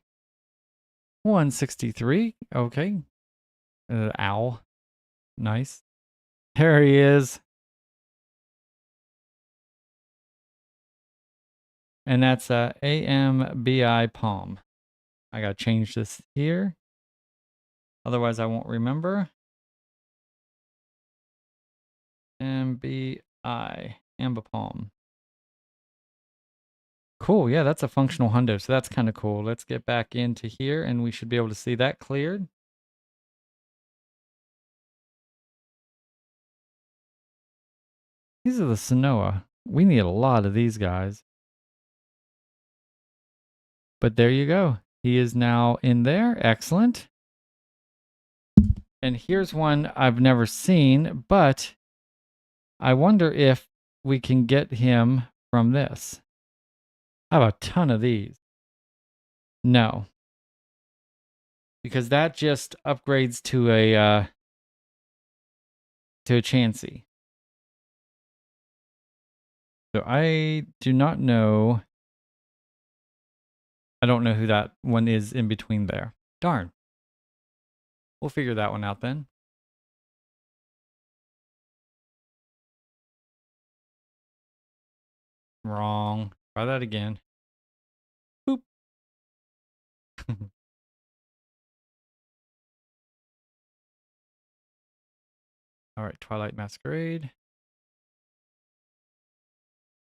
163. Okay. Owl. Nice. There he is. And that's AMBI Palm. I got to change this here. Otherwise, I won't remember. MBI. Ambipalm. Cool. Yeah, that's a functional hundo. So that's kind of cool. Let's get back into here and we should be able to see that cleared. These are the Sonoa. We need a lot of these guys. But there you go. He is now in there. Excellent. And here's one I've never seen, but I wonder if we can get him from this. I have a ton of these. No. Because that just upgrades to a Chansey. So I do not know. I don't know who that one is in between there. Darn. We'll figure that one out then. Wrong. Try that again. Boop. All right, Twilight Masquerade.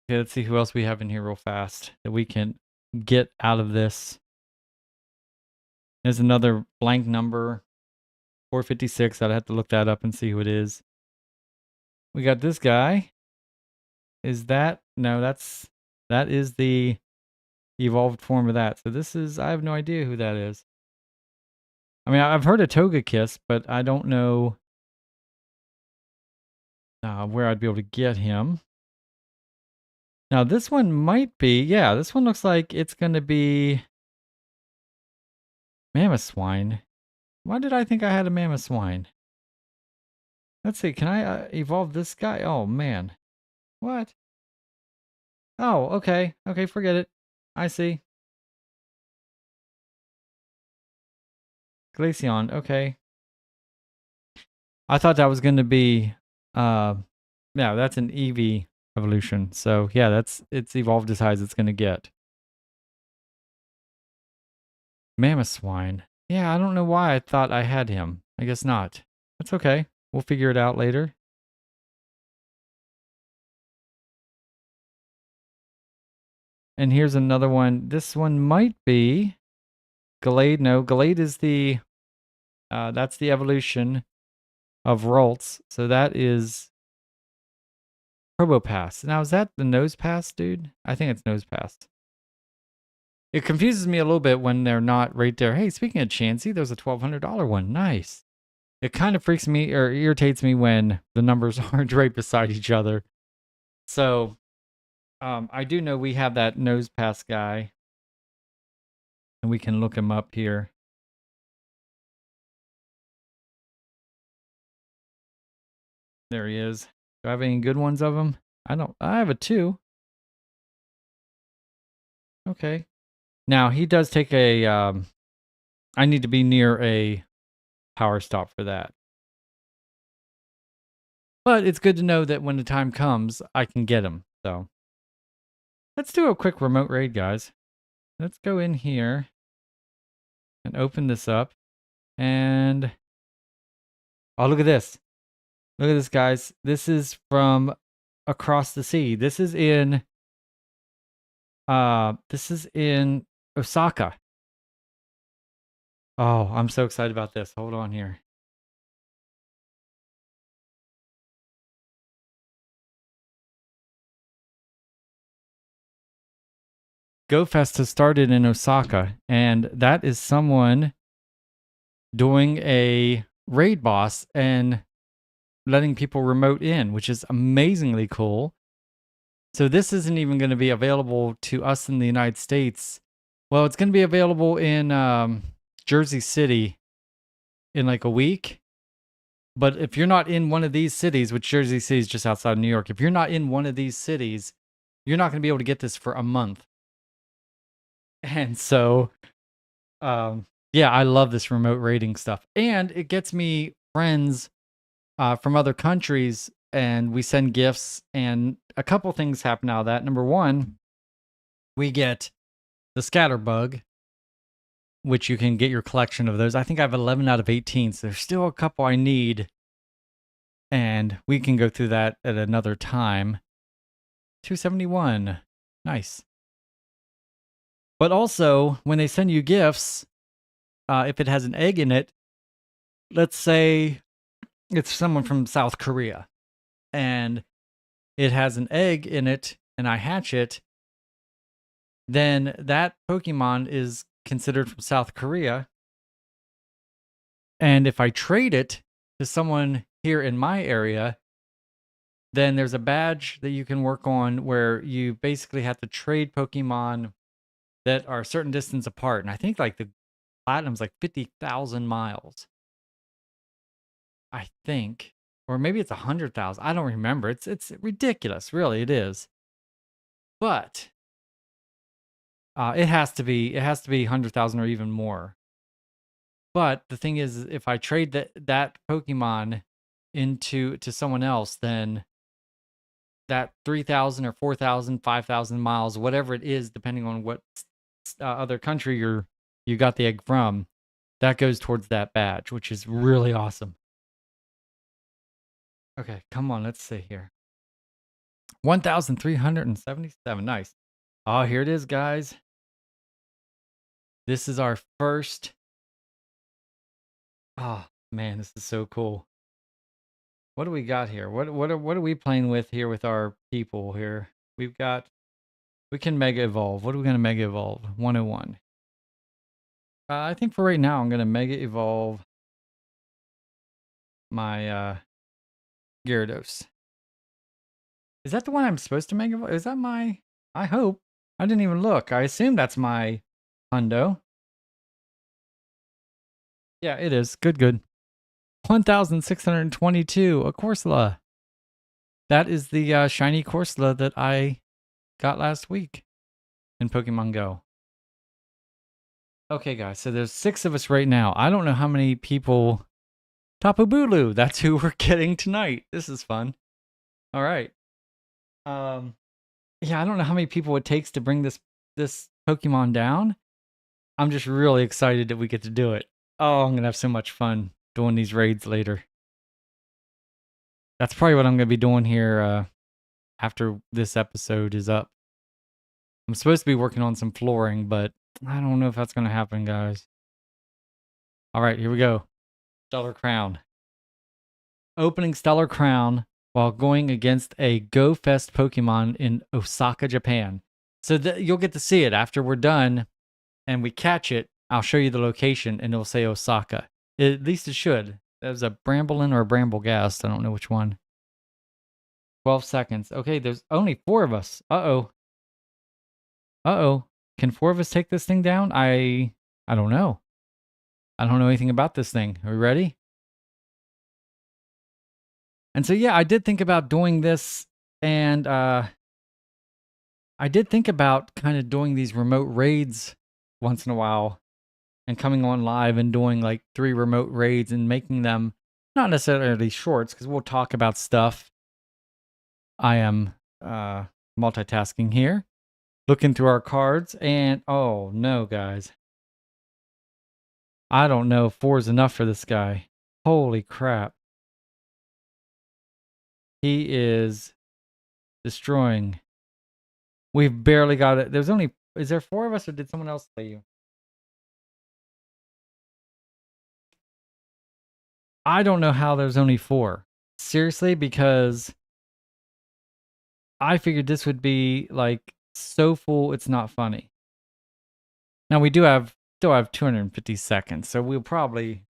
Okay, let's see who else we have in here real fast that we can get out of this. There's another blank number, 456. I'd have to look that up and see who it is. We got this guy. Is that? No, that is the evolved form of that. So this is, I have no idea who that is. I mean, I've heard of Togekiss, but I don't know where I'd be able to get him. Now, this one might be, yeah, this one looks like it's going to be Mamoswine. Why did I think I had a Mamoswine? Let's see, can I evolve this guy? Oh, man. What? Oh, okay. Okay, forget it. I see. Glaceon, okay. I thought that was going to be, yeah, that's an Eevee evolution. So, yeah, it's evolved as high as it's going to get. Mamoswine. Yeah, I don't know why I thought I had him. I guess not. That's okay. We'll figure it out later. And here's another one. This one might be Gallade. No, Gallade is the, that's the evolution of Ralts. So that is Probopass. Now, is that the Nosepass, dude? I think it's Nosepass. It confuses me a little bit when they're not right there. Hey, speaking of Chansey, there's a $1,200 one. Nice. It kind of freaks me or irritates me when the numbers aren't right beside each other. So, I do know we have that Nosepass guy. And we can look him up here. There he is. Do I have any good ones of him? I don't. I have a 2. Okay. Now, he does take a... I need to be near a power stop for that. But it's good to know that when the time comes, I can get him. So, let's do a quick remote raid, guys. Let's go in here and open this up. And... oh, look at this. Look at this, guys. This is from across the sea. This is in Osaka. Oh, I'm so excited about this. Hold on here. GoFest has started in Osaka, and that is someone doing a raid boss and letting people remote in, which is amazingly cool. So this isn't even going to be available to us in the United States. Well, it's going to be available in Jersey City in like a week. But if you're not in one of these cities, which Jersey City is just outside of New York, if you're not in one of these cities, you're not going to be able to get this for a month. And so Yeah, I love this remote raiding stuff. And it gets me friends from other countries, and we send gifts. And a couple things happen out of that. Number one, we get the scatterbug, which you can get your collection of those. I think I have 11 out of 18, so there's still a couple I need. And we can go through that at another time. 271. Nice. But also, when they send you gifts, if it has an egg in it, let's say it's someone from South Korea, and it has an egg in it, and I hatch it, then that Pokemon is considered from South Korea. And if I trade it to someone here in my area, then there's a badge that you can work on where you basically have to trade Pokemon that are a certain distance apart. And I think like the platinum's like 50,000 miles. I think. Or maybe it's 100,000. I don't remember. It's ridiculous, really. It is. But it has to be 100,000 or even more. But the thing is, if I trade that Pokemon to someone else, then that 3,000 or 4,000, 5,000 miles, whatever it is, depending on what other country you got the egg from, that goes towards that badge, which is really awesome. Okay, come on, let's see here. 1,377. Nice. Oh, here it is, guys. This is our first. Oh man, this is so cool. What do we got here? What are we playing with here with our people here? We can mega evolve. What are we gonna mega evolve? 101. I think for right now I'm gonna mega evolve my Gyarados. Is that the one I'm supposed to mega evolve? Is that my? I hope. I didn't even look. I assume that's my Hundo. Yeah, it is. Good. 1,622. A Corsola. That is the shiny Corsola that I got last week in Pokemon Go. Okay, guys, so there's 6 of us right now. I don't know how many people. Tapu Bulu, that's who we're getting tonight. This is fun. All right. Yeah, I don't know how many people it takes to bring this Pokemon down. I'm just really excited that we get to do it. Oh, I'm gonna have so much fun doing these raids later. That's probably what I'm gonna be doing here after this episode is up. I'm supposed to be working on some flooring, but I don't know if that's gonna happen, guys. All right, here we go. Stellar Crown. Opening Stellar Crown while going against a Go Fest Pokemon in Osaka, Japan. So you'll get to see it after we're done and we catch it. I'll show you the location and it'll say Osaka. At least it should. That was a Bramblin or a Bramblegast. I don't know which one. 12 seconds. Okay, there's only 4 of us. Uh-oh. Uh-oh. Can 4 of us take this thing down? I don't know. I don't know anything about this thing. Are we ready? And so, yeah, I did think about doing this, and I did think about kind of doing these remote raids once in a while and coming on live and doing like 3 remote raids and making them not necessarily shorts because we'll talk about stuff. I am multitasking here, looking through our cards, and oh no, guys. I don't know if 4 is enough for this guy. Holy crap. He is destroying. We've barely got it. Is there 4 of us or did someone else play you? I don't know how there's only 4. Seriously, because I figured this would be like so full it's not funny. Now we still have 250 seconds, so I'm probably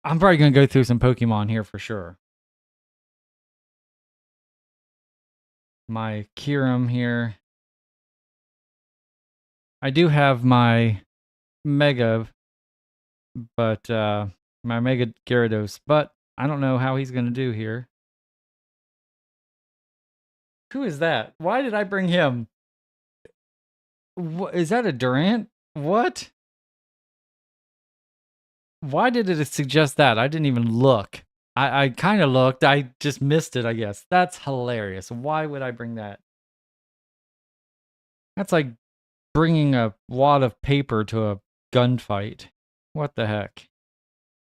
gonna go through some Pokemon here for sure. My Kyurem here. I do have my Mega, but my Mega Gyarados, but I don't know how he's gonna do here. Who is that? Why did I bring him? Is that a Durant? What? Why did it suggest that? I didn't even look. I kind of looked. I just missed it, I guess. That's hilarious. Why would I bring that? That's like bringing a wad of paper to a gunfight. What the heck?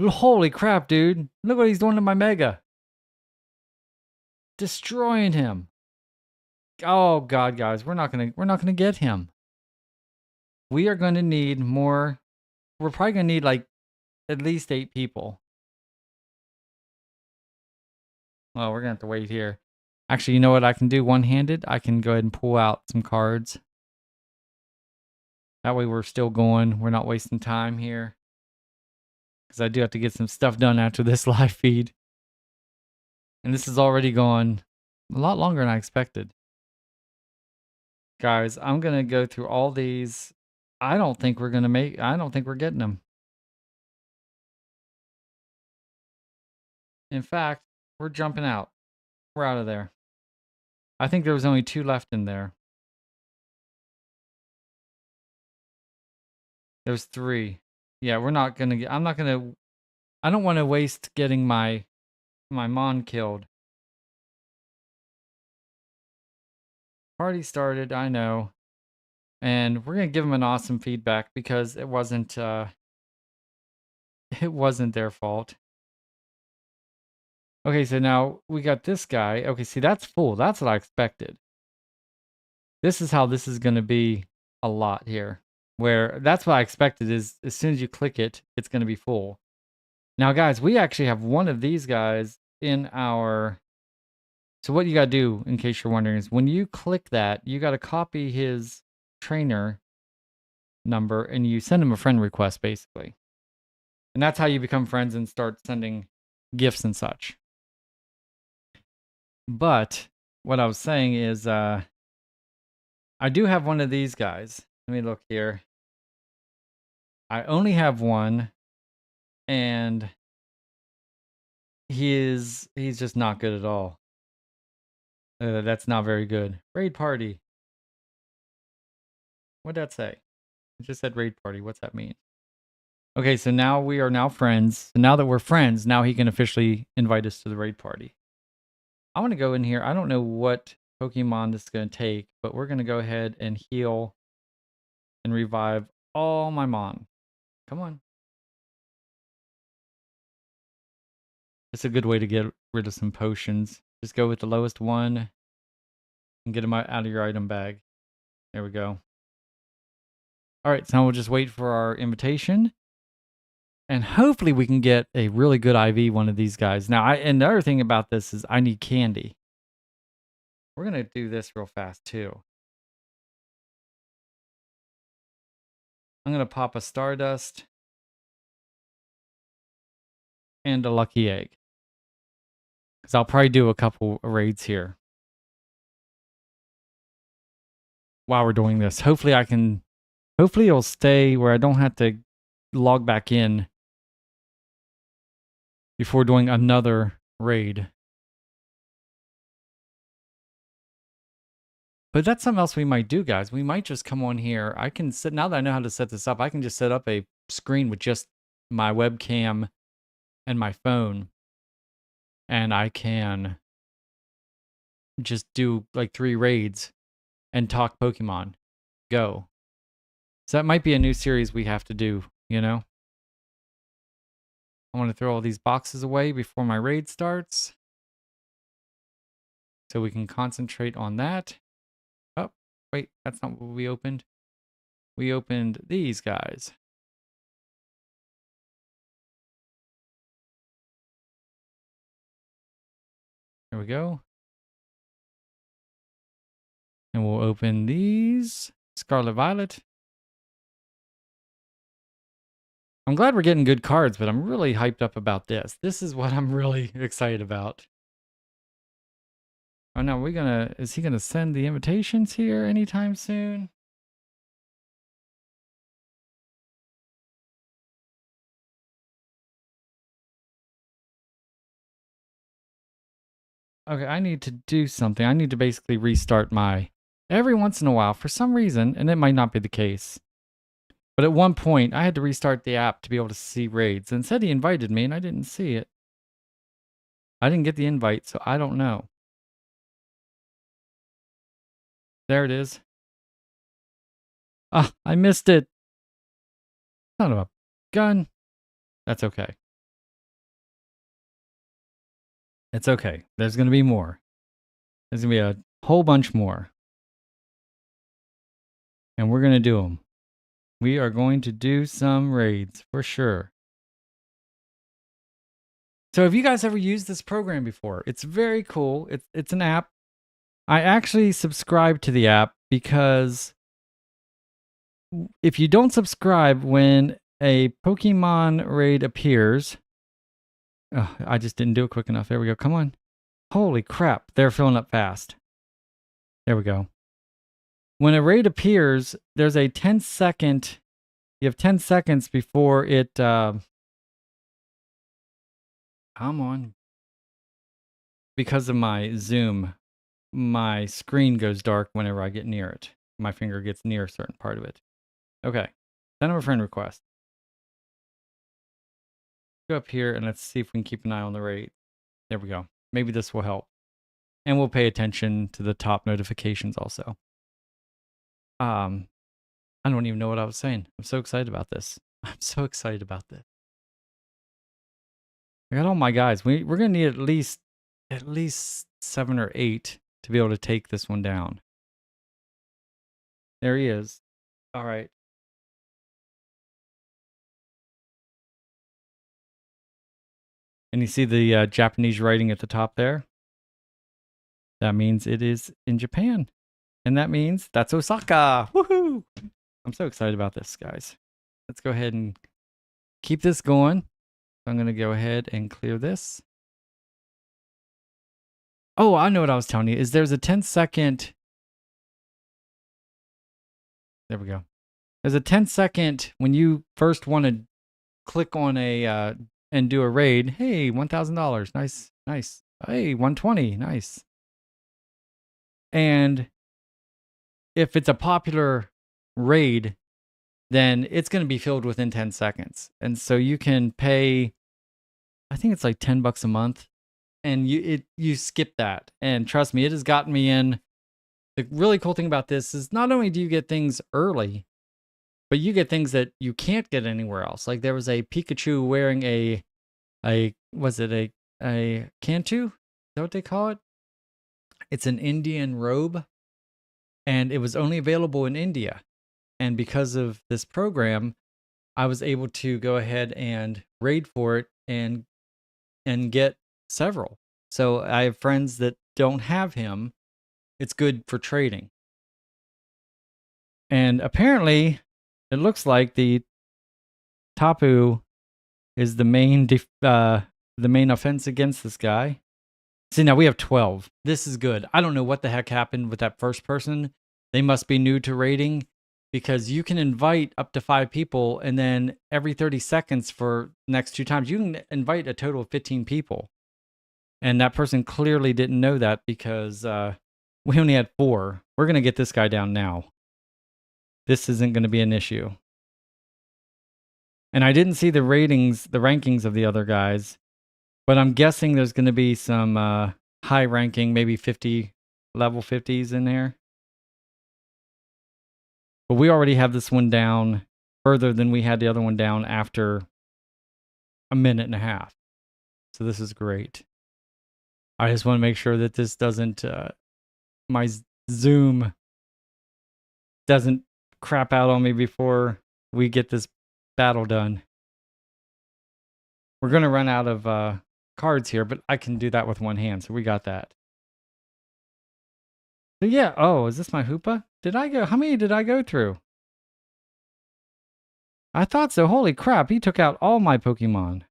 Holy crap, dude. Look what he's doing to my Mega. Destroying him. Oh god, guys, we're not gonna get him. We are gonna need more. We're probably gonna need like at least 8 people. Well, we're gonna have to wait here. Actually, you know what I can do one-handed? I can go ahead and pull out some cards. That way we're still going. We're not wasting time here. Because I do have to get some stuff done after this live feed. And this is already gone a lot longer than I expected. Guys, I'm going to go through all these. I don't think we're getting them. In fact, we're jumping out. We're out of there. I think there was only 2 left in there. There's 3. Yeah, we're not going to get, I don't want to waste getting my Mon killed. Party started, I know. And we're going to give them an awesome feedback because it wasn't their fault. Okay, so now we got this guy. Okay, see, that's full. That's what I expected. This is how this is going to be a lot here. Where that's what I expected is as soon as you click it, it's going to be full. Now, guys, we actually have one of these guys in our... So what you got to do, in case you're wondering, is when you click that, you got to copy his trainer number and you send him a friend request, basically. And that's how you become friends and start sending gifts and such. But what I was saying is I do have one of these guys. Let me look here. I only have one, and he's just not good at all. That's not very good. Raid party. What'd that say? It just said raid party. What's that mean? Okay, so now we are now friends. So now that we're friends, now he can officially invite us to the raid party. I want to go in here. I don't know what Pokemon this is going to take, but we're going to go ahead and heal and revive all my Mon. Come on. It's a good way to get rid of some potions. Just go with the lowest one and get them out of your item bag. There we go. All right, so now we'll just wait for our invitation. And hopefully we can get a really good IV one of these guys. Now, and the other thing about this is I need candy. We're going to do this real fast too. I'm going to pop a Stardust and a Lucky Egg. Because I'll probably do a couple raids here while we're doing this. Hopefully it'll stay where I don't have to log back in before doing another raid. But that's something else we might do, guys. We might just come on here. I can set, now that I know how to set this up, I can just set up a screen with just my webcam and my phone. And I can just do like 3 raids and talk Pokemon. Go. So that might be a new series we have to do, you know? I want to throw all these boxes away before my raid starts. So we can concentrate on that. Oh, wait, that's not what we opened. We opened these guys. There we go. And we'll open these. Scarlet Violet. I'm glad we're getting good cards, but I'm really hyped up about this. This is what I'm really excited about. Oh no, is he gonna send the invitations here anytime soon? Okay, I need to do something. I need to basically restart every once in a while for some reason, and it might not be the case. But at one point, I had to restart the app to be able to see raids. And it said he invited me, and I didn't see it. I didn't get the invite, so I don't know. There it is. Ah, I missed it. Son of a gun. That's okay. It's okay. There's going to be more. There's going to be a whole bunch more. And we're going to do them. We are going to do some raids for sure. So have you guys ever used this program before? It's very cool. It's an app. I actually subscribe to the app because if you don't subscribe when a Pokemon raid appears... Oh, I just didn't do it quick enough. There we go. Come on. Holy crap. They're filling up fast. There we go. When a raid appears, there's a 10-second... You have 10 seconds before it... Come on. Because of my zoom, my screen goes dark whenever I get near it. My finger gets near a certain part of it. Okay. Send him a friend request. Go up here and let's see if we can keep an eye on the raid. There we go. Maybe this will help. And we'll pay attention to the top notifications also. I don't even know what I was saying. I'm so excited about this. I'm so excited about this. I got all my guys. We're going to need at least 7 or 8 to be able to take this one down. There he is. All right. And you see the Japanese writing at the top there? That means it is in Japan. And that means that's Osaka. Woohoo! I'm so excited about this, guys. Let's go ahead and keep this going. I'm going to go ahead and clear this. Oh, I know what I was telling you. Is there's a 10-second... There we go. There's a 10-second when you first want to click on a... and do a raid. Hey, $1,000. Nice, nice. Hey, 120. Nice. And if it's a popular raid, then it's going to be filled within 10 seconds. And so you can pay, I think it's like $10 a month, and you skip that. And trust me, it has gotten me in. The really cool thing about this is not only do you get things early, but you get things that you can't get anywhere else. Like there was a Pikachu wearing a Cantu? Is that what they call it? It's an Indian robe, and it was only available in India. And because of this program, I was able to go ahead and raid for it and get several. So I have friends that don't have him. It's good for trading. And apparently, it looks like the Tapu is the main offense against this guy. See, now we have 12. This is good. I don't know what the heck happened with that first person. They must be new to raiding, because you can invite up to 5 people, and then every 30 seconds for the next 2 times, you can invite a total of 15 people. And that person clearly didn't know that because we only had 4. We're going to get this guy down now. This isn't going to be an issue. And I didn't see the rankings of the other guys, but I'm guessing there's going to be some high ranking, maybe level 50s in there. But we already have this one down further than we had the other one down after a minute and a half. So this is great. I just want to make sure that this doesn't, my Zoom doesn't crap out on me before we get this battle done. We're going to run out of cards here, but I can do that with one hand, so we got that. So yeah, oh, is this my Hoopa? How many did I go through? I thought so. Holy crap, he took out all my Pokemon.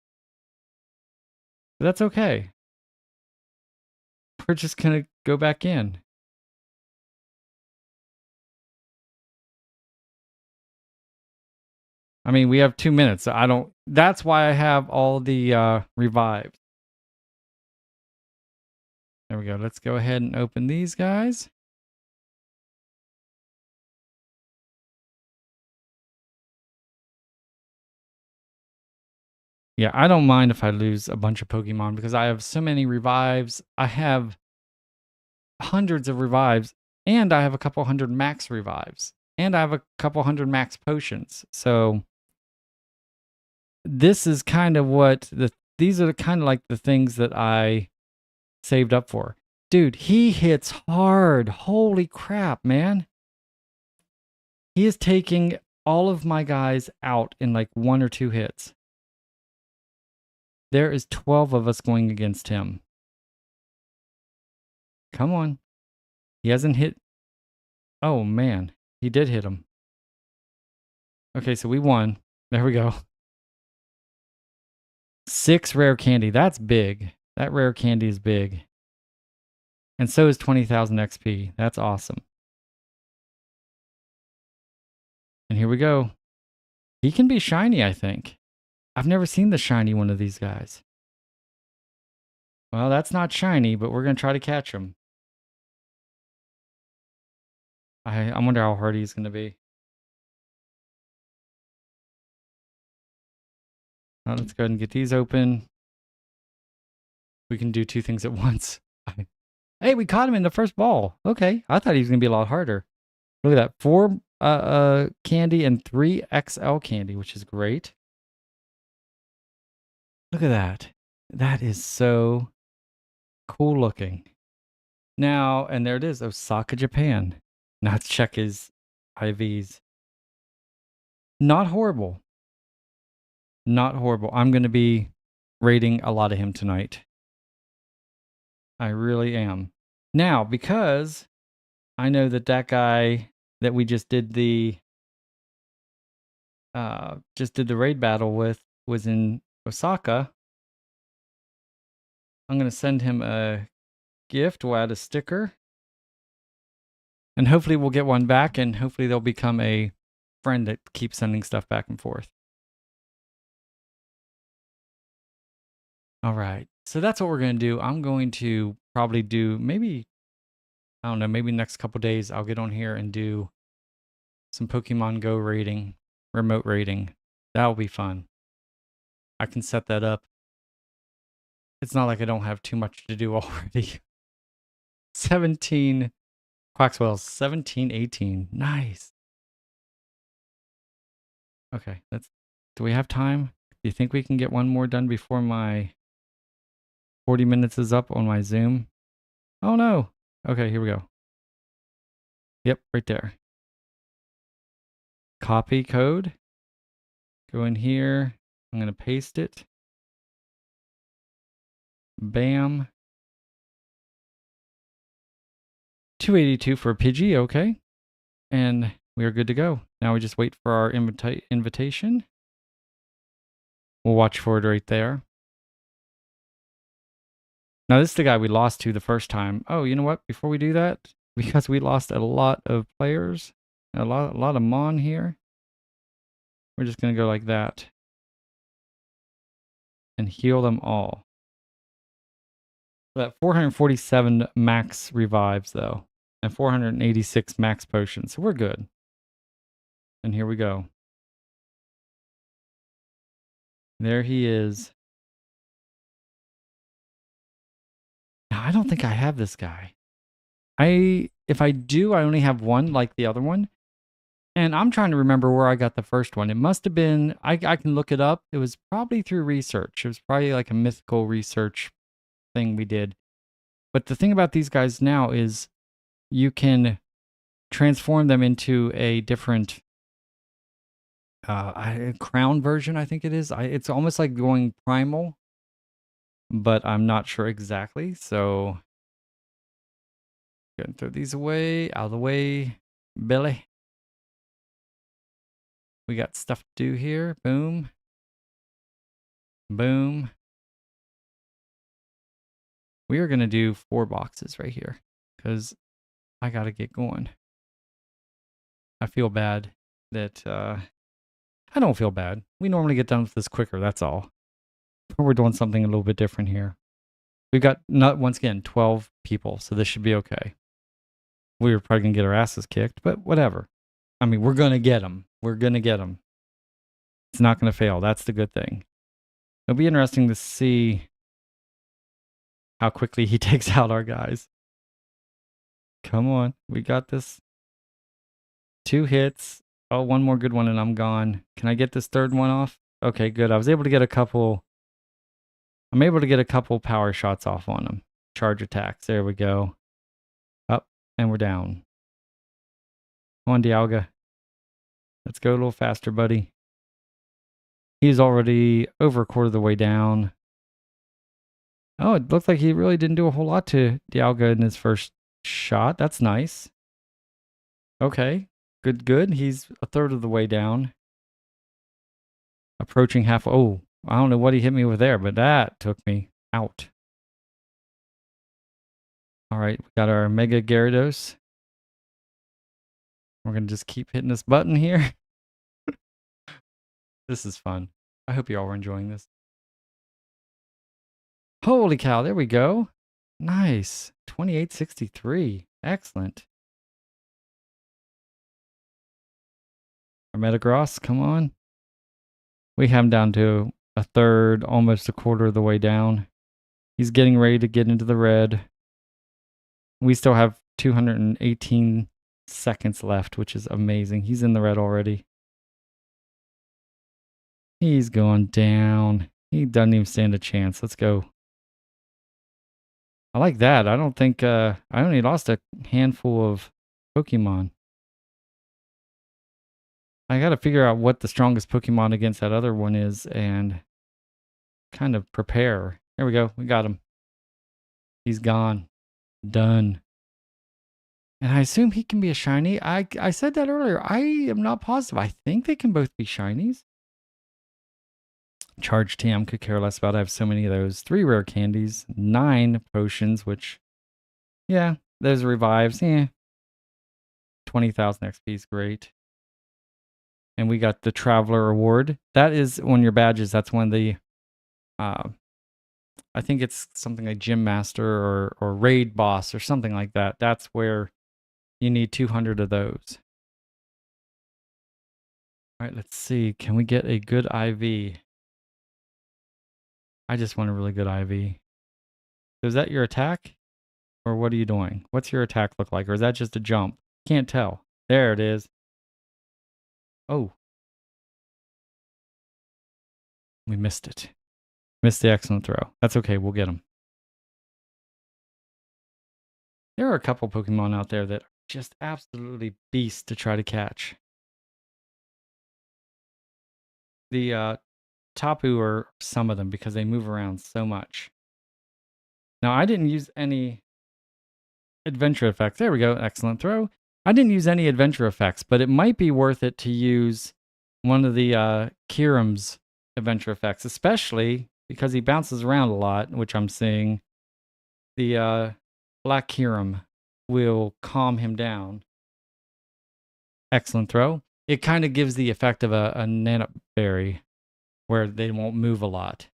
But that's okay. We're just going to go back in. I mean, we have 2 minutes, so that's why I have all the revives. There we go. Let's go ahead and open these guys. Yeah, I don't mind if I lose a bunch of Pokemon because I have so many revives. I have hundreds of revives, and I have a couple hundred max revives, and I have a couple hundred max potions. So this is kind of these are kind of like the things that I saved up for. Dude, he hits hard. Holy crap, man. He is taking all of my guys out in like 1 or 2 hits. There is 12 of us going against him. Come on. He hasn't hit. Oh, man. He did hit him. Okay, so we won. There we go. 6 rare candy. That's big. That rare candy is big. And so is 20,000 XP. That's awesome. And here we go. He can be shiny, I think. I've never seen the shiny one of these guys. Well, that's not shiny, but we're going to try to catch him. I wonder how hard he's going to be. Let's go ahead and get these open. We can do 2 things at once. Hey, we caught him in the first ball. Okay, I thought he was going to be a lot harder. Look at that. 4 candy and 3 XL candy, which is great. Look at that. That is so cool looking. Now, and there it is, Osaka, Japan. Now let's check his IVs. Not horrible. Not horrible. I'm going to be rating a lot of him tonight. I really am. Now, because I know that guy that we just did the raid battle with was in Osaka, I'm going to send him a gift. We'll add a sticker. And hopefully we'll get one back, and hopefully they'll become a friend that keeps sending stuff back and forth. All right. So that's what we're going to do. I'm going to probably do maybe next couple days I'll get on here and do some Pokemon Go raiding, remote raiding. That'll be fun. I can set that up. It's not like I don't have too much to do already. 17 Quaxwells, 17, 18. Nice. Okay, do we have time? Do you think we can get one more done before my 40 minutes is up on my Zoom? Oh no. Okay, here we go. Yep, right there. Copy code. Go in here. I'm going to paste it. Bam. 282 for a Pidgey, okay. And we are good to go. Now we just wait for our invitation. We'll watch for it right there. Now this is the guy we lost to the first time. Oh, you know what? Before we do that, because we lost a lot of players, a lot of Mon here, we're just going to go like that. And heal them all. That 447 max revives though, and 486 max potions. So we're good. And here we go. There he is. Now, I don't think I have this guy. If I do, I only have one like the other one. And I'm trying to remember where I got the first one. It must have been, I can look it up. It was probably through research. It was probably like a mythical research thing we did. But the thing about these guys now is you can transform them into a different crown version, I think it is. It's almost like going primal, but I'm not sure exactly. So, go and throw these away, out of the way, Billy. We got stuff to do here. Boom. Boom. We are going to do 4 boxes right here because I got to get going. I feel bad that, I don't feel bad. We normally get done with this quicker, that's all. But we're doing something a little bit different here. We've got, once again, 12 people, so this should be okay. We were probably going to get our asses kicked, but whatever. I mean, we're going to get them. We're going to get them. It's not going to fail. That's the good thing. It'll be interesting to see how quickly he takes out our guys. Come on. We got this. 2 hits. Oh, one more good one and I'm gone. Can I get this third one off? Okay, good. I was able to get a couple. I'm able to get a couple power shots off on him. Charge attacks. There we go. Up, and we're down. Come on, Dialga. Let's go a little faster, buddy. He's already over a quarter of the way down. Oh, it looks like he really didn't do a whole lot to Dialga in his first shot. That's nice. Okay, good, good. He's a third of the way down. Approaching half. Oh, I don't know what he hit me with there, but that took me out. All right, we got our Mega Gyarados. We're going to just keep hitting this button here. This is fun. I hope you all were enjoying this. Holy cow, there we go. Nice. 2863. Excellent. Our Metagross, come on. We have him down to a third, almost a quarter of the way down. He's getting ready to get into the red. We still have 218 seconds left, which is amazing. He's in the red already. He's going down. He doesn't even stand a chance. Let's go. I like that. I don't think I only lost a handful of Pokemon. I got to figure out what the strongest Pokemon against that other one is and kind of prepare. There we go. We got him. He's gone. Done. And I assume he can be a shiny. I said that earlier. I am not positive. I think they can both be shinies. Charge TM could care less about. I have so many of those. 3 rare candies, 9 potions, which, yeah, those revives. Yeah. 20,000 XP is great. And we got the Traveler Award. That is one of your badges. That's one of the, I think it's something like Gym Master or Raid Boss or something like that. That's where you need 200 of those. All right, let's see. Can we get a good IV? I just want a really good IV. So is that your attack? Or what are you doing? What's your attack look like? Or is that just a jump? Can't tell. There it is. Oh. We missed it. Missed the excellent throw. That's okay. We'll get him. There are a couple Pokemon out there that are just absolutely beasts to try to catch. The Tapu are some of them because they move around so much. Now, I didn't use any adventure effects. There we go. Excellent throw. I didn't use any adventure effects, but it might be worth it to use one of the Kyurem's adventure effects, especially because he bounces around a lot, which I'm seeing. The Black Kyurem will calm him down. Excellent throw. It kind of gives the effect of a Nanap Berry, where they won't move a lot.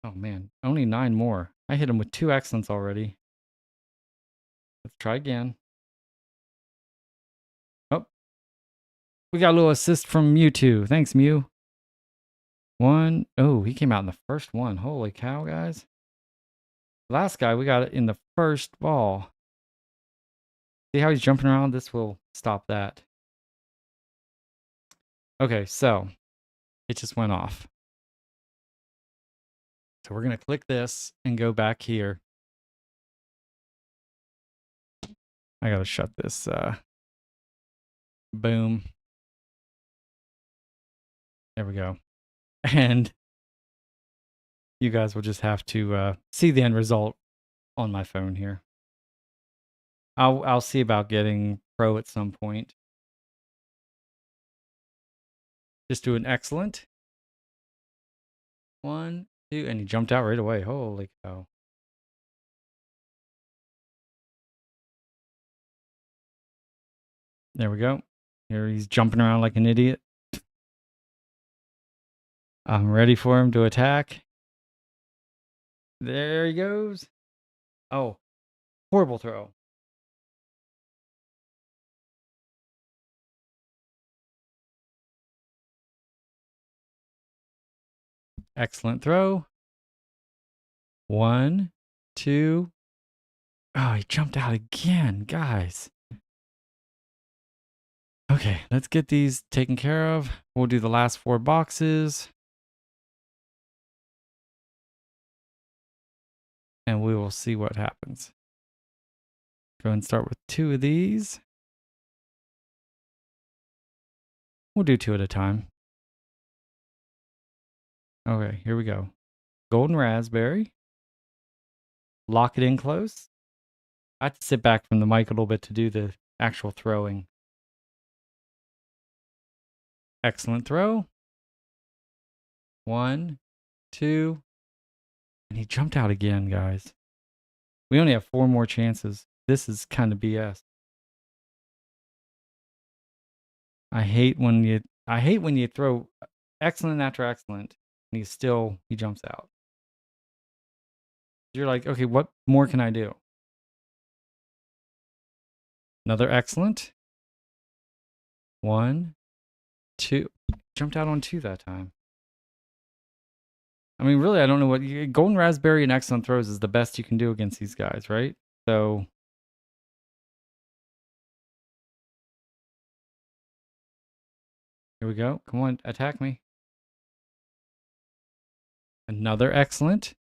Oh man, only 9 more. I hit him with 2 excellents already. Let's try again. Oh, we got a little assist from Mewtwo. Thanks, Mew. 1. Oh, he came out in the first one. Holy cow, guys. Last guy, we got it in the first ball. See how he's jumping around? This will stop that. Okay, so it just went off. So we're going to click this and go back here. I got to shut this. Boom. There we go. And you guys will just have to see the end result on my phone here. I'll see about getting pro at some point. Just do an excellent. 1, 2, and he jumped out right away. Holy cow. There we go. Here he's jumping around like an idiot. I'm ready for him to attack. There he goes. Oh, horrible throw. Excellent throw. 1, 2. Oh, he jumped out again, guys. Okay, let's get these taken care of. We'll do the last 4 boxes. And we will see what happens. Go and start with 2 of these. We'll do 2 at a time. Okay, here we go. Golden raspberry. Lock it in close. I have to sit back from the mic a little bit to do the actual throwing. Excellent throw. 1, 2. And he jumped out again, guys. We only have 4 more chances. This is kind of BS. I hate when you throw excellent after excellent and he jumps out. You're like, okay, what more can I do? Another excellent. 1, 2. Jumped out on 2 that time. I mean, really, I don't know what golden raspberry and excellent throws is the best you can do against these guys, right? So here we go. Come on, attack me. Another excellent.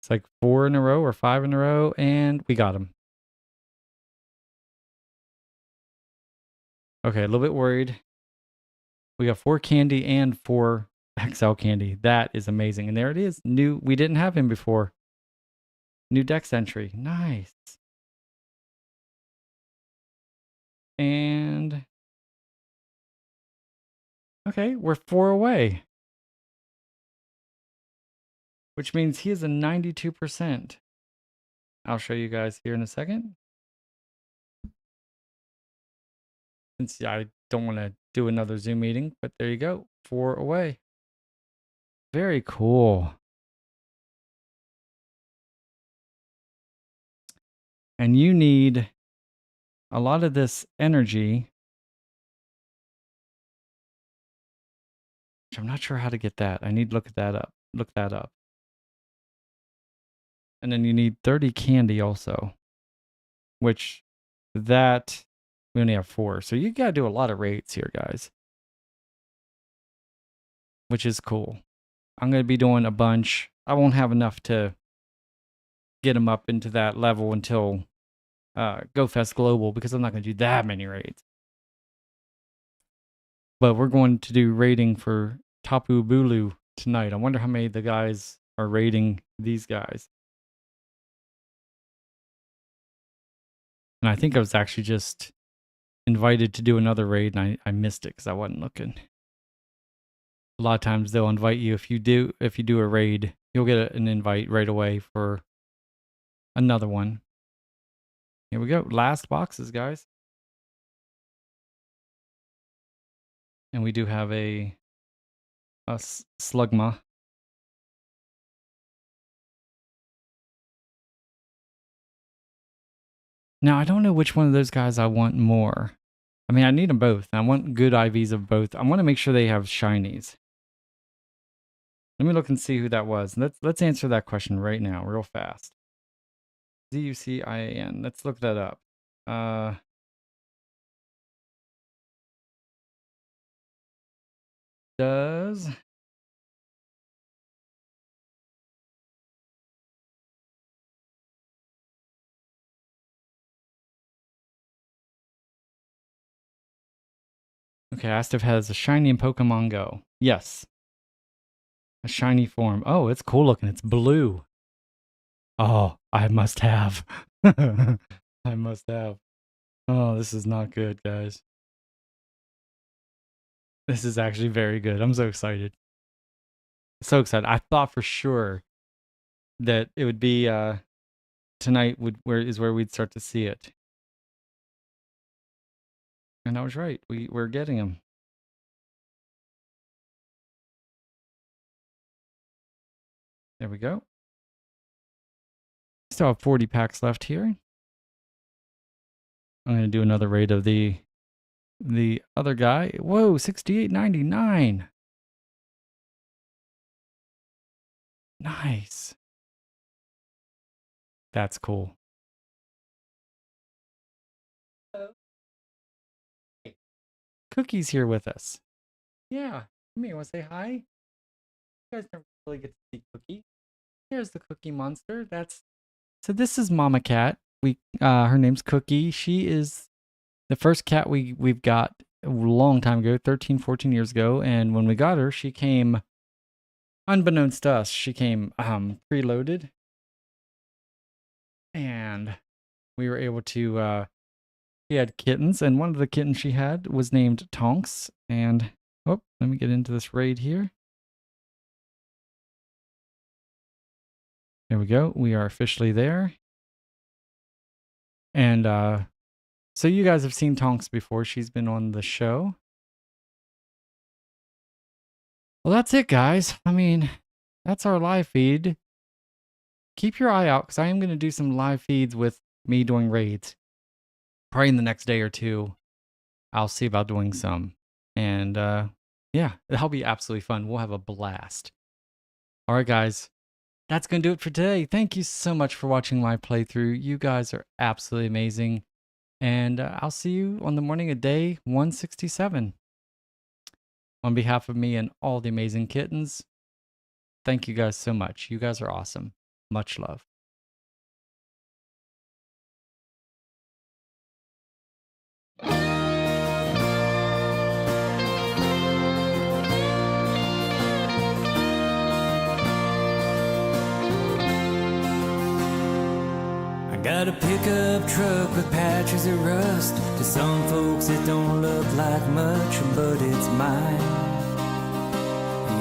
It's like 4 in a row or 5 in a row, and we got him. Okay, a little bit worried. We got 4 candy and 4 XL candy. That is amazing. And there it is. New. We didn't have him before. New dex entry. Nice. And okay, we're 4 away. Which means he is a 92%. I'll show you guys here in a second. Since I don't want to do another Zoom meeting, but there you go. 4 away. Very cool. And you need a lot of this energy. Which I'm not sure how to get that. I need to look that up. Look that up. And then you need 30 candy also. Which that we only have 4. So you gotta do a lot of raids here, guys. Which is cool. I'm gonna be doing a bunch. I won't have enough to get them up into that level until GoFest Global because I'm not gonna do that many raids. But we're going to do raiding for Tapu Bulu tonight. I wonder how many of the guys are raiding these guys. And I think I was actually just invited to do another raid and I missed it because I wasn't looking. A lot of times they'll invite you if you do a raid, you'll get an invite right away for another one. Here we go. Last boxes, guys. And we do have a Slugma. Now, I don't know which one of those guys I want more. I mean, I need them both. I want good IVs of both. I want to make sure they have shinies. Let me look and see who that was. Let's answer that question right now, real fast. ZUCIAN. Let's look that up. Does okay, asked if it has a shiny in Pokemon Go. Yes. A shiny form. Oh, it's cool looking. It's blue. Oh, I must have. I must have. Oh, this is not good, guys. This is actually very good. I'm so excited. So excited. I thought for sure that it would be tonight where we'd start to see it. And I was right. We're getting him. There we go. Still have 40 packs left here. I'm going to do another raid of the other guy. Whoa, 68.99. Nice. That's cool. Cookie's here with us. Yeah. Come here. Want to say hi? You guys never really get to see Cookie. Here's the Cookie Monster. So this is Mama Cat. Her name's Cookie. She is the first cat we've got a long time ago, 13, 14 years ago. And when we got her, she came, unbeknownst to us, she came preloaded. And we were able to, she had kittens. And one of the kittens she had was named Tonks. And, oh, let me get into this raid here. There we go. We are officially there. And so you guys have seen Tonks before. She's been on the show. Well, that's it, guys. I mean, that's our live feed. Keep your eye out because I am going to do some live feeds with me doing raids. Probably in the next day or two, I'll see about doing some. And yeah, it'll be absolutely fun. We'll have a blast. All right, guys. That's going to do it for today. Thank you so much for watching my playthrough. You guys are absolutely amazing. And I'll see you on the morning of day 167. On behalf of me and all the amazing kittens, thank you guys so much. You guys are awesome. Much love. Got a pickup truck with patches of rust. To some folks it don't look like much, but it's mine.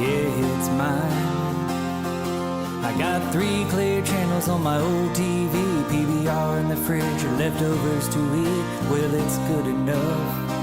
Yeah, it's mine. I got 3 clear channels on my old TV, PVR in the fridge, or leftovers to eat. Well, it's good enough.